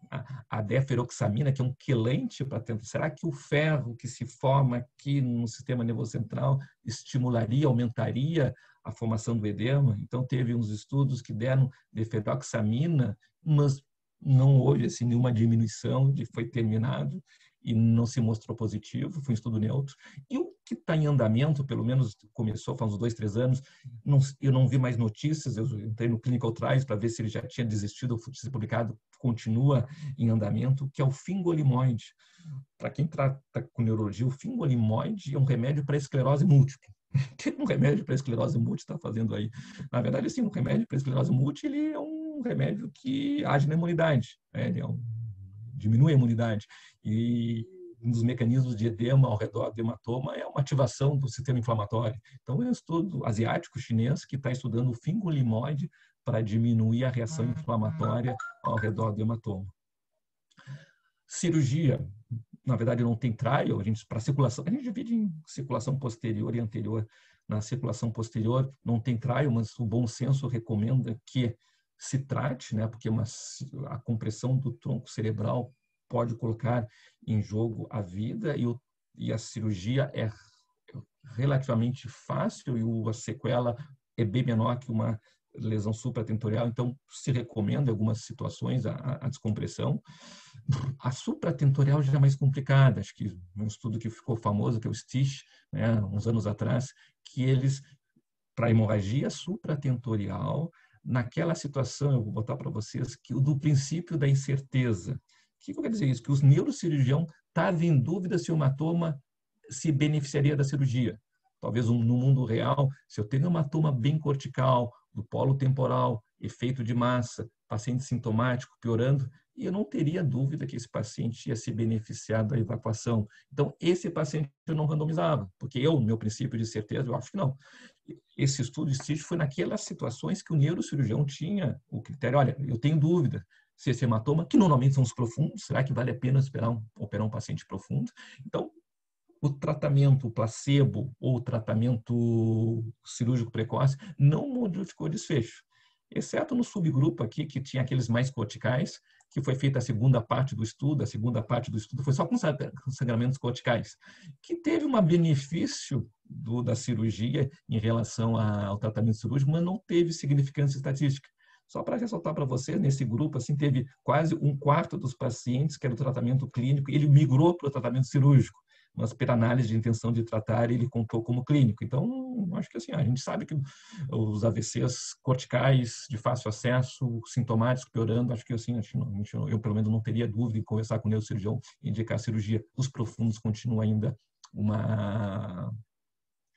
a deferoxamina, que é um quelante para tentar, será que o ferro que se forma aqui no sistema nervoso central estimularia, aumentaria a formação do edema? Então, teve uns estudos que deram deferoxamina, mas não houve assim, nenhuma diminuição, foi terminado e não se mostrou positivo, foi um estudo neutro. E o que está em andamento, pelo menos começou faz uns 2, 3 anos, eu não vi mais notícias, eu entrei no Clinical Trials para ver se ele já tinha desistido ou se publicado, continua em andamento, que é o fingolimod. Para quem trata com neurologia, o fingolimod é um remédio para esclerose múltipla. O que um remédio para esclerose múltipla está fazendo aí? Na verdade, assim, um remédio para esclerose múltipla ele é um remédio que age na imunidade, né? Ele diminui a imunidade. E um dos mecanismos de edema ao redor do hematoma é uma ativação do sistema inflamatório. Então, é um estudo asiático chinês que está estudando o fingolimod para diminuir a reação inflamatória ao redor do hematoma. Cirurgia, na verdade, não tem trial, para circulação, a gente divide em circulação posterior e anterior. Na circulação posterior não tem trial, mas o bom senso recomenda que se trate, né, porque a compressão do tronco cerebral pode colocar em jogo a vida e a cirurgia é relativamente fácil e a sequela é bem menor que uma lesão supratentorial, então se recomenda em algumas situações a descompressão. A supratentorial já é mais complicada, acho que um estudo que ficou famoso, que é o STICH, né, uns anos atrás, que eles, para hemorragia supratentorial, naquela situação, eu vou botar para vocês, que do princípio da incerteza. O que quer dizer isso? Que os neurocirurgião estavam em dúvida se o hematoma se beneficiaria da cirurgia. Talvez no mundo real, se eu tenho um hematoma bem cortical, do polo temporal, efeito de massa, paciente sintomático piorando, e eu não teria dúvida que esse paciente ia se beneficiar da evacuação. Então, esse paciente eu não randomizava, porque no meu princípio de certeza, eu acho que não. Esse estudo STICH foi naquelas situações que o neurocirurgião tinha o critério, olha, eu tenho dúvida se esse hematoma, que normalmente são os profundos, será que vale a pena operar um paciente profundo? Então, o tratamento placebo ou o tratamento cirúrgico precoce não modificou o desfecho, exceto no subgrupo aqui, que tinha aqueles mais corticais, que foi feita a segunda parte do estudo. A segunda parte do estudo foi só com sangramentos corticais, que teve um benefício da cirurgia em relação ao tratamento cirúrgico, mas não teve significância estatística. Só para ressaltar para você, nesse grupo, assim, teve quase um quarto dos pacientes que era o tratamento clínico, ele migrou para o tratamento cirúrgico, mas pela análise de intenção de tratar, ele contou como clínico. Então, acho que assim, a gente sabe que os AVCs corticais de fácil acesso, sintomáticos piorando, acho que assim, eu pelo menos não teria dúvida em conversar com o neurocirurgião e indicar cirurgia. Os profundos continuam ainda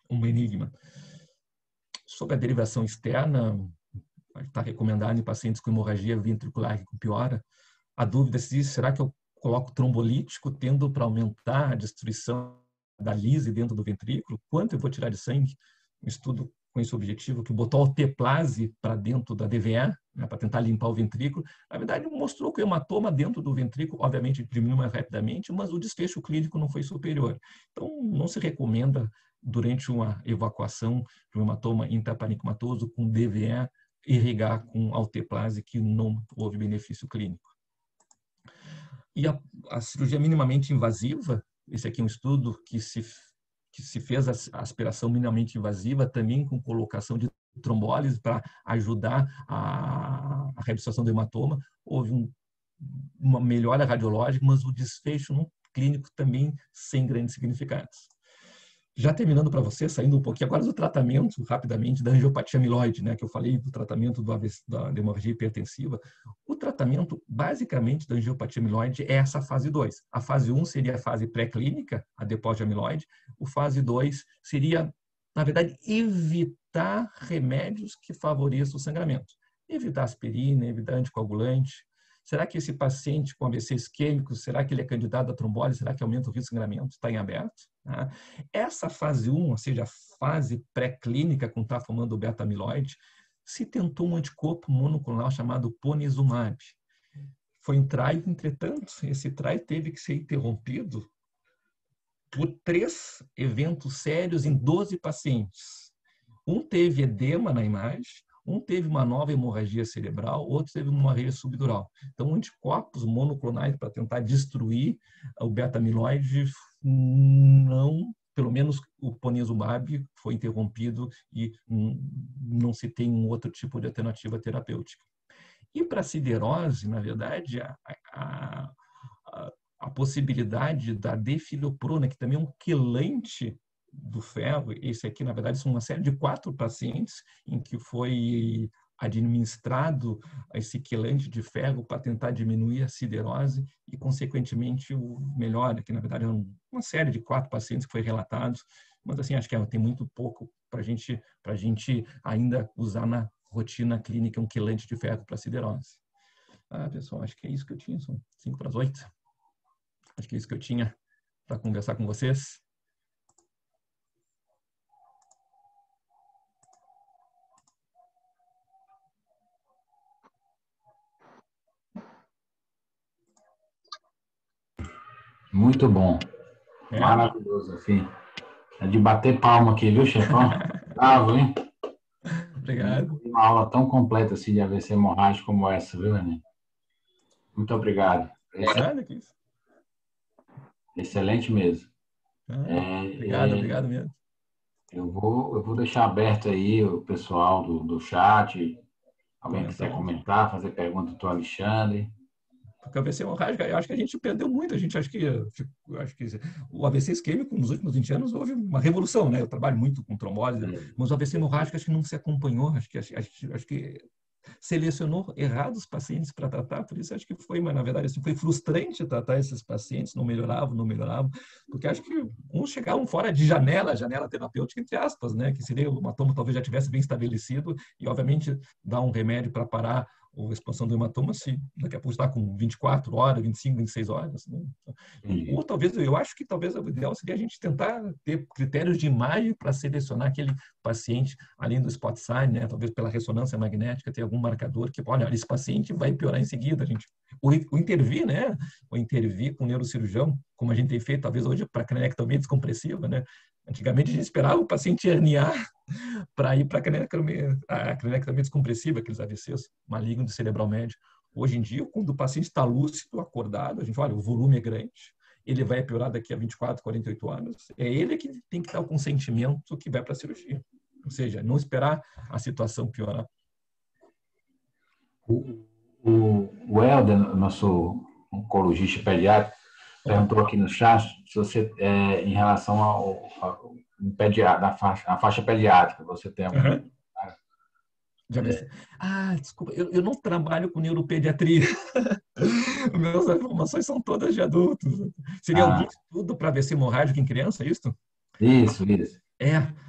um enigma. Sobre a derivação externa, está recomendado em pacientes com hemorragia ventricular que piora. A dúvida é se será que eu coloco trombolítico tendo para aumentar a destruição da lise dentro do ventrículo? Quanto eu vou tirar de sangue? Um estudo com esse objetivo, que botou alteplase para dentro da DVA, né, para tentar limpar o ventrículo. Na verdade, mostrou que o hematoma dentro do ventrículo, obviamente, diminuiu mais rapidamente, mas o desfecho clínico não foi superior. Então, não se recomenda, durante uma evacuação de um hematoma intraparencimatoso com DVA, irrigar com alteplase, que não houve benefício clínico. E a cirurgia minimamente invasiva, esse aqui é um estudo que se fez a aspiração minimamente invasiva, também com colocação de trombólise para ajudar a reabsorção do hematoma. Houve uma melhora radiológica, mas o desfecho no clínico também sem grandes significados. Já terminando para você, saindo um pouquinho agora do tratamento, rapidamente, da angiopatia amiloide, né, que eu falei do tratamento da hemorragia hipertensiva. O tratamento, basicamente, da angiopatia amiloide é essa fase 2. A fase 1 seria a fase pré-clínica, a depósito de amiloide. O fase 2 seria, na verdade, evitar remédios que favoreçam o sangramento. Evitar aspirina, evitar anticoagulante. Será que esse paciente com AVC isquêmico, será que ele é candidato a trombose? Será que aumenta o risco de sangramento? Está em aberto. Tá? Essa fase 1, ou seja, a fase pré-clínica com trafomando beta-amiloide, se tentou um anticorpo monoclonal chamado ponesimumab. Foi um trial, entretanto, esse trial teve que ser interrompido por 3 eventos sérios em 12 pacientes. Um teve edema na imagem, um teve uma nova hemorragia cerebral, outro teve uma hemorragia subdural. Então, anticorpos monoclonais para tentar destruir o beta-amiloide, não, pelo menos o ponesimumab foi interrompido e não se tem um outro tipo de alternativa terapêutica. E para a siderose, na verdade, a possibilidade da defilioprona, que também é um quelante do ferro, esse aqui, na verdade, são uma série de 4 pacientes em que foi administrado esse quelante de ferro para tentar diminuir a siderose e, consequentemente, o melhor, que na verdade é uma série de 4 pacientes que foi relatados, mas assim, acho que tem muito pouco para a gente ainda usar na rotina clínica um quelante de ferro para siderose. Pessoal, acho que é isso que eu tinha, são 7:55. Acho que é isso que eu tinha para conversar com vocês. Muito bom. Maravilhoso, enfim. É de bater palma aqui, viu, chefão? Bravo, hein? Obrigado. Uma aula tão completa assim de AVC hemorrágico como essa, viu, René? Muito obrigado. Nada que isso. Excelente mesmo. Obrigado mesmo. Eu vou deixar aberto aí o pessoal do chat. Alguém quiser comentar, fazer pergunta para o Alexandre. Porque o AVC hemorrágico, eu acho que a gente perdeu muito. A gente acho que o AVC isquêmico, nos últimos 20 anos, houve uma revolução, né? Eu trabalho muito com trombose, mas o AVC hemorrágico acho que não se acompanhou. Acho que selecionou errados pacientes para tratar, por isso acho que foi, mas na verdade assim, foi frustrante tratar esses pacientes, não melhoravam, porque acho que uns chegavam fora de janela terapêutica, entre aspas, né, que seria o hematoma talvez já tivesse bem estabelecido e obviamente dar um remédio para parar a expansão do hematoma, se daqui a pouco está com 24 horas, 25, 26 horas. Né? Ou talvez, eu acho que talvez o ideal seria a gente tentar ter critérios de imagem para selecionar aquele paciente, além do spot sign, né? Talvez pela ressonância magnética, ter algum marcador que, olha, esse paciente vai piorar em seguida. A gente, o intervir, né? O intervir com o neurocirurgião, como a gente tem feito, talvez hoje, para a cranectomia descompressiva, né? Antigamente a gente esperava o paciente herniar para ir para a cranectomia descompressiva, aqueles AVCs malignos do cerebral médio. Hoje em dia, quando o paciente está lúcido, acordado, a gente olha, o volume é grande, ele vai piorar daqui a 24, 48 horas, é ele que tem que dar o consentimento que vai para a cirurgia. Ou seja, não esperar a situação piorar. O Helder, nosso oncologista pediátrico, perguntou aqui no chat se você, em relação à faixa pediátrica, você tem algum... Aham. Já vi. Desculpa, eu não trabalho com neuropediatria. Minhas informações são todas de adultos. Seria algum estudo para AVC hemorrágico em criança, é isso? Isso.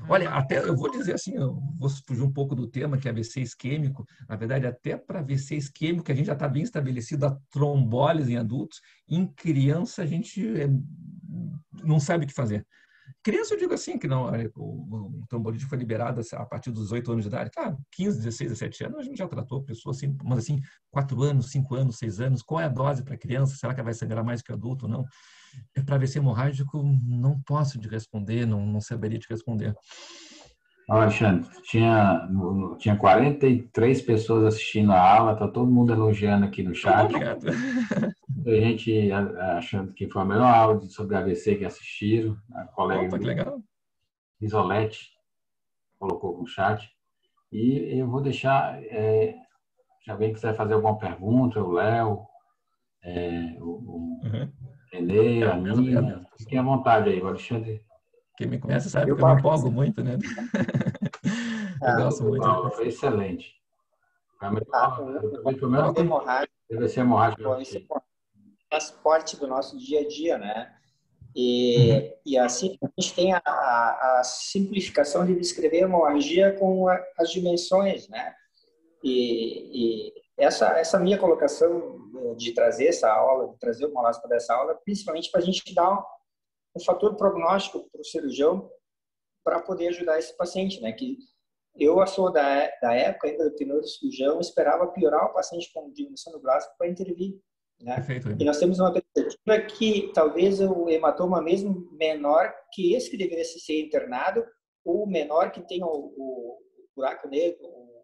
Olha, até eu vou dizer assim, eu vou fugir um pouco do tema, que é AVC isquêmico. Na verdade, até para AVC isquêmico, a gente já está bem estabelecido a trombólise em adultos. Em criança, a gente não sabe o que fazer. Criança, eu digo assim, que não, o trombolite foi liberado a partir dos 18 anos de idade. Claro, 15, 16, 17 anos, a gente já tratou pessoas assim, mas assim, 4 anos, 5 anos, 6 anos, qual é a dose para criança? Será que ela vai sangrar mais que adulto ou não? Para AVC hemorrágico, não posso te responder, não saberia te responder. Alexandre, tinha 43 pessoas assistindo a aula, está todo mundo elogiando aqui no chat. Obrigado. A gente achando que foi a melhor aula sobre AVC que assistiram. A colega Que legal. Isolete colocou no chat. E eu vou deixar, já bem que quiser fazer alguma pergunta, o Léo, o Renê, a Nina, fiquem à vontade aí, o Alexandre. Quem me conhece sabe que eu me empolgo muito, né? Eu gosto muito. Foi excelente. Deve ser hemorrágico. Faz parte do nosso dia a dia, né? E assim a gente tem a simplificação de descrever a hemorragia com as dimensões, né? E essa minha colocação de trazer essa aula, de trazer o Molasco para essa aula, principalmente para a gente dar um fator prognóstico para o cirurgião para poder ajudar esse paciente, né? Que eu sou da época ainda do que o cirurgião esperava piorar o paciente com diminuição do braço para intervir, né? E nós temos uma perspectiva que talvez o hematoma mesmo menor que esse que deveria ser internado, ou menor que tem o buraco negro, o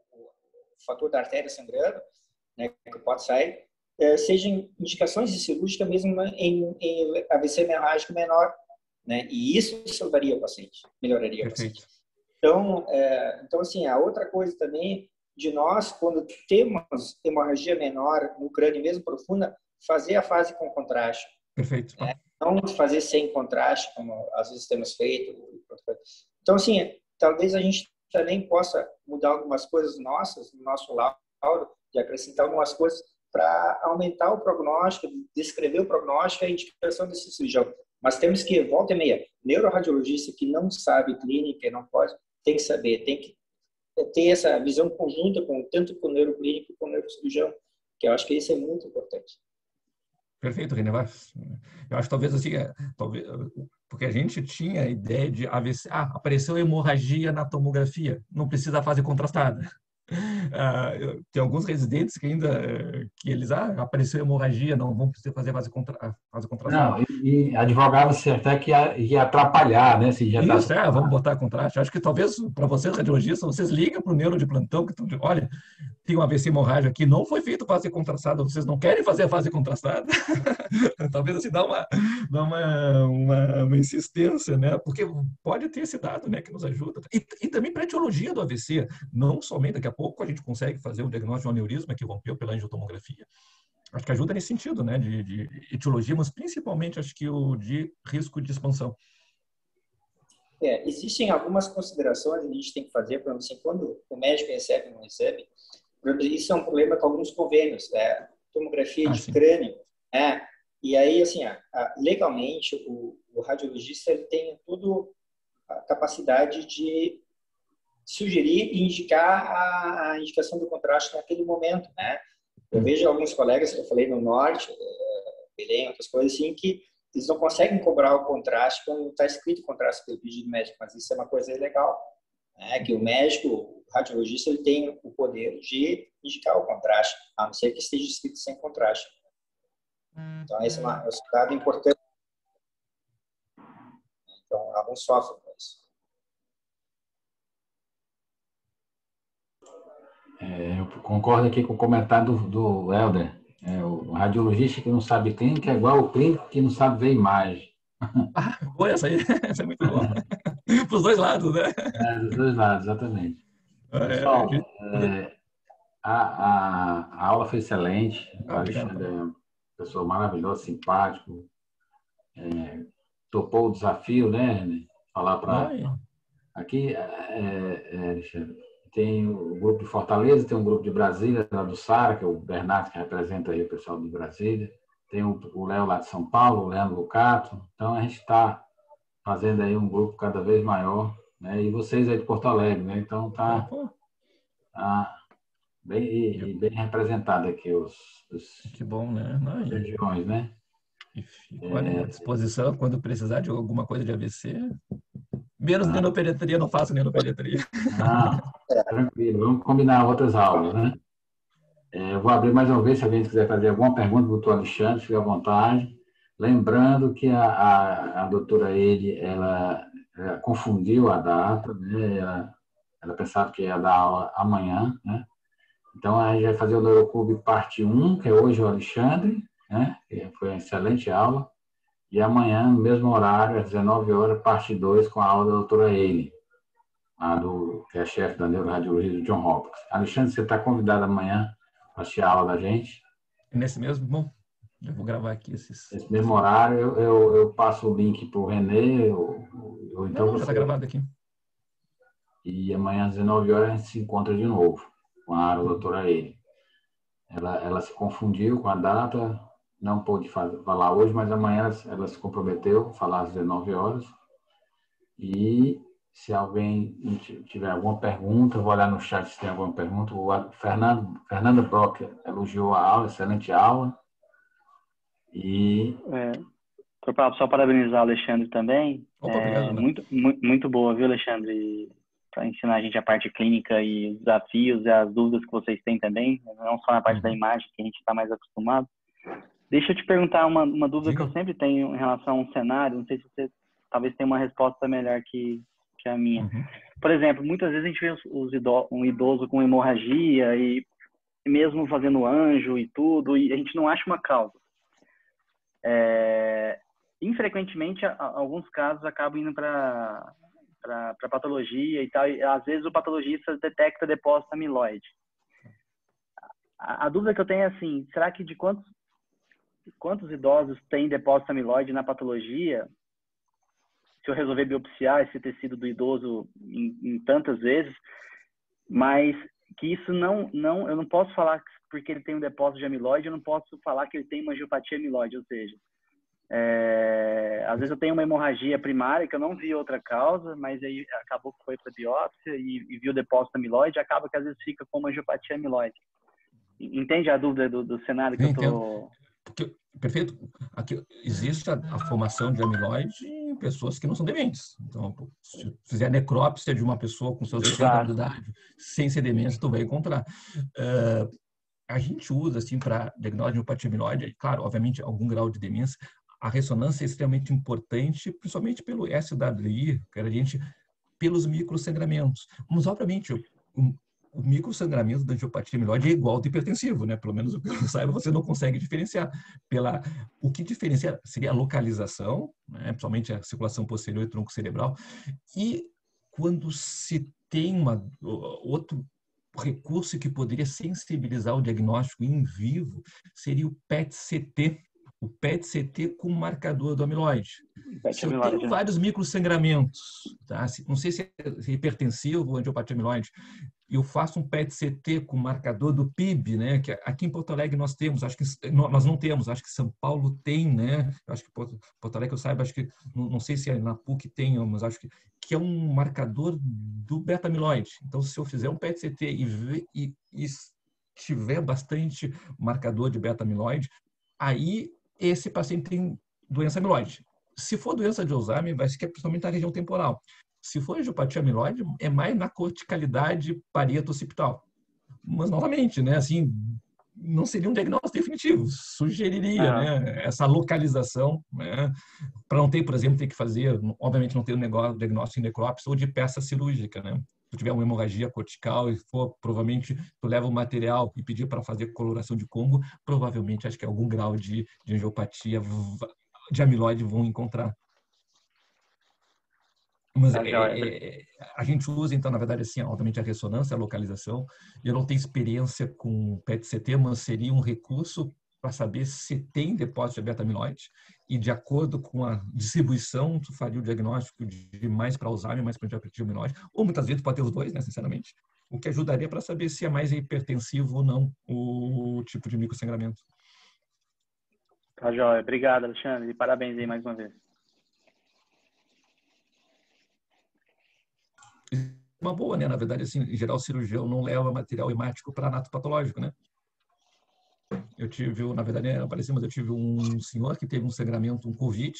fator da artéria sangrando, né, que pode sair, sejam indicações de cirúrgica mesmo em AVC hemorrágico menor, né? E isso salvaria o paciente, melhoraria o paciente. Então, assim, a outra coisa também de nós, quando temos hemorragia menor no crânio, mesmo profunda, fazer a fase com contraste. Perfeito. Né? Não fazer sem contraste, como às vezes temos feito. Então, assim, talvez a gente também possa mudar algumas coisas nossas, no nosso laudo, de acrescentar algumas coisas para aumentar o prognóstico, descrever o prognóstico e a indicação desse cirurgião. Mas temos que, volta e meia, neuroradiologista que não sabe clínica, não pode, tem que saber, tem que ter essa visão conjunta tanto com o neuroclínico como com o neurocirurgião, que eu acho que isso é muito importante. Perfeito, René. Eu acho que talvez assim, porque a gente tinha a ideia de AVC, apareceu hemorragia na tomografia, não precisa fazer contrastada. Tem alguns residentes que ainda eles apareceu hemorragia, não vão precisar fazer fase contrastada. Não, e advogava-se até que ia atrapalhar, né? Se já isso, vamos botar contraste. Acho que talvez para vocês, radiologistas, vocês ligam para o neuro de plantão, que olha, tem um AVC hemorrágico aqui, não foi feito fase contrastada, vocês não querem fazer a fase contrastada? Talvez assim dá uma insistência, né? Porque pode ter esse dado, né, que nos ajuda. E também para a etiologia do AVC, não somente daqui a pouco a gente consegue fazer o diagnóstico de um aneurisma que rompeu pela angiotomografia. Acho que ajuda nesse sentido, né, de etiologia, mas principalmente acho que o de risco de expansão. Existem algumas considerações que a gente tem que fazer, por exemplo, assim, quando o médico recebe ou não recebe, isso é um problema com alguns convênios, tomografia de crânio, e aí, assim, legalmente, o radiologista ele tem toda a capacidade de sugerir e indicar a indicação do contraste naquele momento, né? Eu vejo alguns colegas, eu falei no norte, Belém, outras coisas assim, que eles não conseguem cobrar o contraste quando está escrito contraste pelo pedido médico, mas isso é uma coisa legal, né? Que o médico, o radiologista, ele tem o poder de indicar o contraste, a não ser que esteja escrito sem contraste. Então, esse é um dado importante. Então, alguns sofrem com isso. Eu concordo aqui com o comentário do Helder. O radiologista que não sabe clínica é igual o clínico que não sabe ver imagem. Boa essa aí. Essa é muito boa. Para os dois lados, né? Dos dois lados, exatamente. Pessoal, A aula foi excelente. O Obrigado. Alexandre é uma pessoa maravilhosa, simpático. Topou o desafio, né? Falar para... Aqui, Alexandre, tem o grupo de Fortaleza, tem um grupo de Brasília, lá do Sara, que é o Bernardo, que representa aí o pessoal de Brasília. Tem o Léo lá de São Paulo, o Leandro Lucato. Então, a gente está fazendo aí um grupo cada vez maior, né? E vocês aí de Porto Alegre, né? Então, tá bem representado aqui os que bom, né? as regiões, né? E fico à disposição quando precisar de alguma coisa de AVC. Menos nenopediatria, não faço nenopediatria. Tranquilo, vamos combinar outras aulas, né? Eu vou abrir mais uma vez, se alguém quiser fazer alguma pergunta do doutor Alexandre, fique à vontade. Lembrando que a doutora ela confundiu a data, né? Ela pensava que ia dar aula amanhã, né? Então, a gente vai fazer o Neuroclube parte 1, que é hoje o Alexandre, né? Que foi uma excelente aula. E amanhã, no mesmo horário, às 19 horas, parte 2, com a aula da doutora Eile, que é a chefe da neuroradiologia do John Hopkins. Alexandre, você está convidado amanhã para assistir a aula da gente. Nesse mesmo? Bom, eu vou gravar aqui esses... Nesse mesmo horário, eu passo o link para o Renê, ou então Não, você... já está gravado aqui. E amanhã, às 19 horas, a gente se encontra de novo com a doutora Eile. Ela se confundiu com a data, não pôde falar hoje, mas amanhã ela se comprometeu a falar às 19 horas. E se alguém tiver alguma pergunta, vou olhar no chat se tem alguma pergunta. O Fernando Brock elogiou a aula, excelente aula. E... Só parabenizar o Alexandre também. Obrigado, muito boa, viu, Alexandre? Para ensinar a gente a parte clínica e os desafios e as dúvidas que vocês têm também, não só na parte da imagem, que a gente está mais acostumado. Deixa eu te perguntar uma dúvida que eu sempre tenho em relação a um cenário, não sei se você talvez tenha uma resposta melhor que a minha. Por exemplo, muitas vezes a gente vê um idoso com hemorragia e mesmo fazendo anjo e tudo, e a gente não acha uma causa. Infrequentemente, alguns casos acabam indo para patologia e tal, e às vezes o patologista detecta depósito amiloide. A dúvida que eu tenho é assim, será que de quantos idosos têm depósito amiloide na patologia, se eu resolver biopsiar esse tecido do idoso em tantas vezes, mas que isso eu não posso falar porque ele tem um depósito de amiloide, eu não posso falar que ele tem uma angiopatia amiloide, ou seja, às vezes eu tenho uma hemorragia primária que eu não vi outra causa, mas aí acabou que foi para biópsia e viu depósito amiloide, acaba que às vezes fica com uma angiopatia amiloide. Entende a dúvida do cenário que eu estou... Perfeito. Aqui existe a formação de amiloide em pessoas que não são dementes. Então, se fizer necrópsia de uma pessoa com seus 80 anos de idade, sem ser demência, tu vai encontrar. A gente usa, assim, para diagnóstico de apatia amiloide, claro, obviamente, algum grau de demência. A ressonância é extremamente importante, principalmente pelo SWI, pelos microsangramentos. Mas, obviamente, o microsangramento da angiopatia amiloide é igual ao do hipertensivo, né? Pelo menos o que eu saiba, você não consegue diferenciar. O que diferencia seria a localização, né? Principalmente a circulação posterior e tronco cerebral. E quando se tem outro recurso que poderia sensibilizar o diagnóstico in vivo, seria o PET-CT. O PET-CT com marcador do amiloide. Se eu tenho vários microsangramentos, tá? Não sei se é hipertensivo ou angiopatia amiloide, eu faço um PET-CT com marcador do PIB, né? Que aqui em Porto Alegre nós temos, acho que nós não temos, acho que São Paulo tem, né? Acho que Porto Alegre eu saiba, acho que não sei se na PUC tem, mas acho que é um marcador do beta-amiloide. Então, se eu fizer um PET-CT e tiver bastante marcador de beta-amiloide, aí esse paciente tem doença amiloide. Se for doença de Alzheimer, vai ser principalmente na região temporal. Se for angiopatia amiloide, é mais na corticalidade parieto-occipital. Mas, novamente, né, assim, não seria um diagnóstico definitivo. Sugeriria, né, essa localização, né, para não ter, por exemplo, ter que fazer, obviamente, não ter um diagnóstico de necrópsia ou de peça cirúrgica, né? Se tiver uma hemorragia cortical e for, provavelmente, tu leva o material e pedir para fazer coloração de Congo, provavelmente, acho que algum grau de angiopatia de amiloide vão encontrar. Mas a gente usa, então, na verdade, assim, obviamente a ressonância, a localização. Eu não tenho experiência com PET-CT, mas seria um recurso para saber se tem depósito de beta-amiloide e, de acordo com a distribuição, tu faria o diagnóstico de mais para Alzheimer, mais para diabetes amiloide, ou muitas vezes pode ter os dois, né, sinceramente, o que ajudaria para saber se é mais hipertensivo ou não o tipo de microsangramento. Tá joia. Obrigado, Alexandre. E parabéns aí mais uma vez. Uma boa, né? Na verdade, assim, em geral, o cirurgião não leva material hemático para anatopatológico, né? Eu tive, na verdade, apareceu, mas eu tive um senhor que teve um sangramento, um COVID,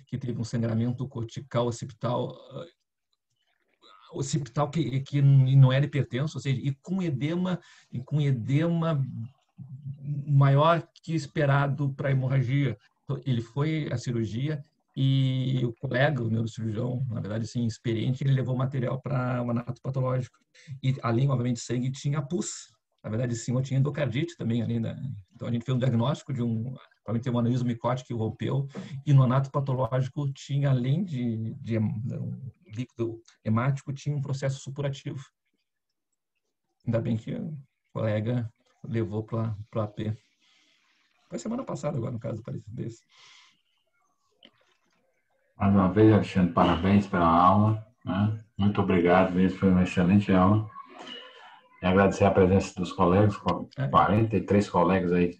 que teve um sangramento cortical occipital que não era hipertenso, ou seja, e com edema maior que esperado para a hemorragia. Então, ele foi à cirurgia e o colega, o neurocirurgião, na verdade, sim, experiente, ele levou material para o anatopatológico. E além, obviamente, de sangue, tinha pus. Na verdade, sim, eu tinha endocardite também ali, né? Então, a gente fez um diagnóstico provavelmente tem um aneurisma micótico que rompeu, e no anatopatológico tinha, além de líquido hemático, tinha um processo supurativo. Ainda bem que o colega levou para o AP. Foi semana passada agora, no caso parecido desse. Mais uma vez, Alexandre, parabéns pela aula, né? Muito obrigado mesmo, foi uma excelente aula. E agradecer a presença dos colegas, 43 colegas aí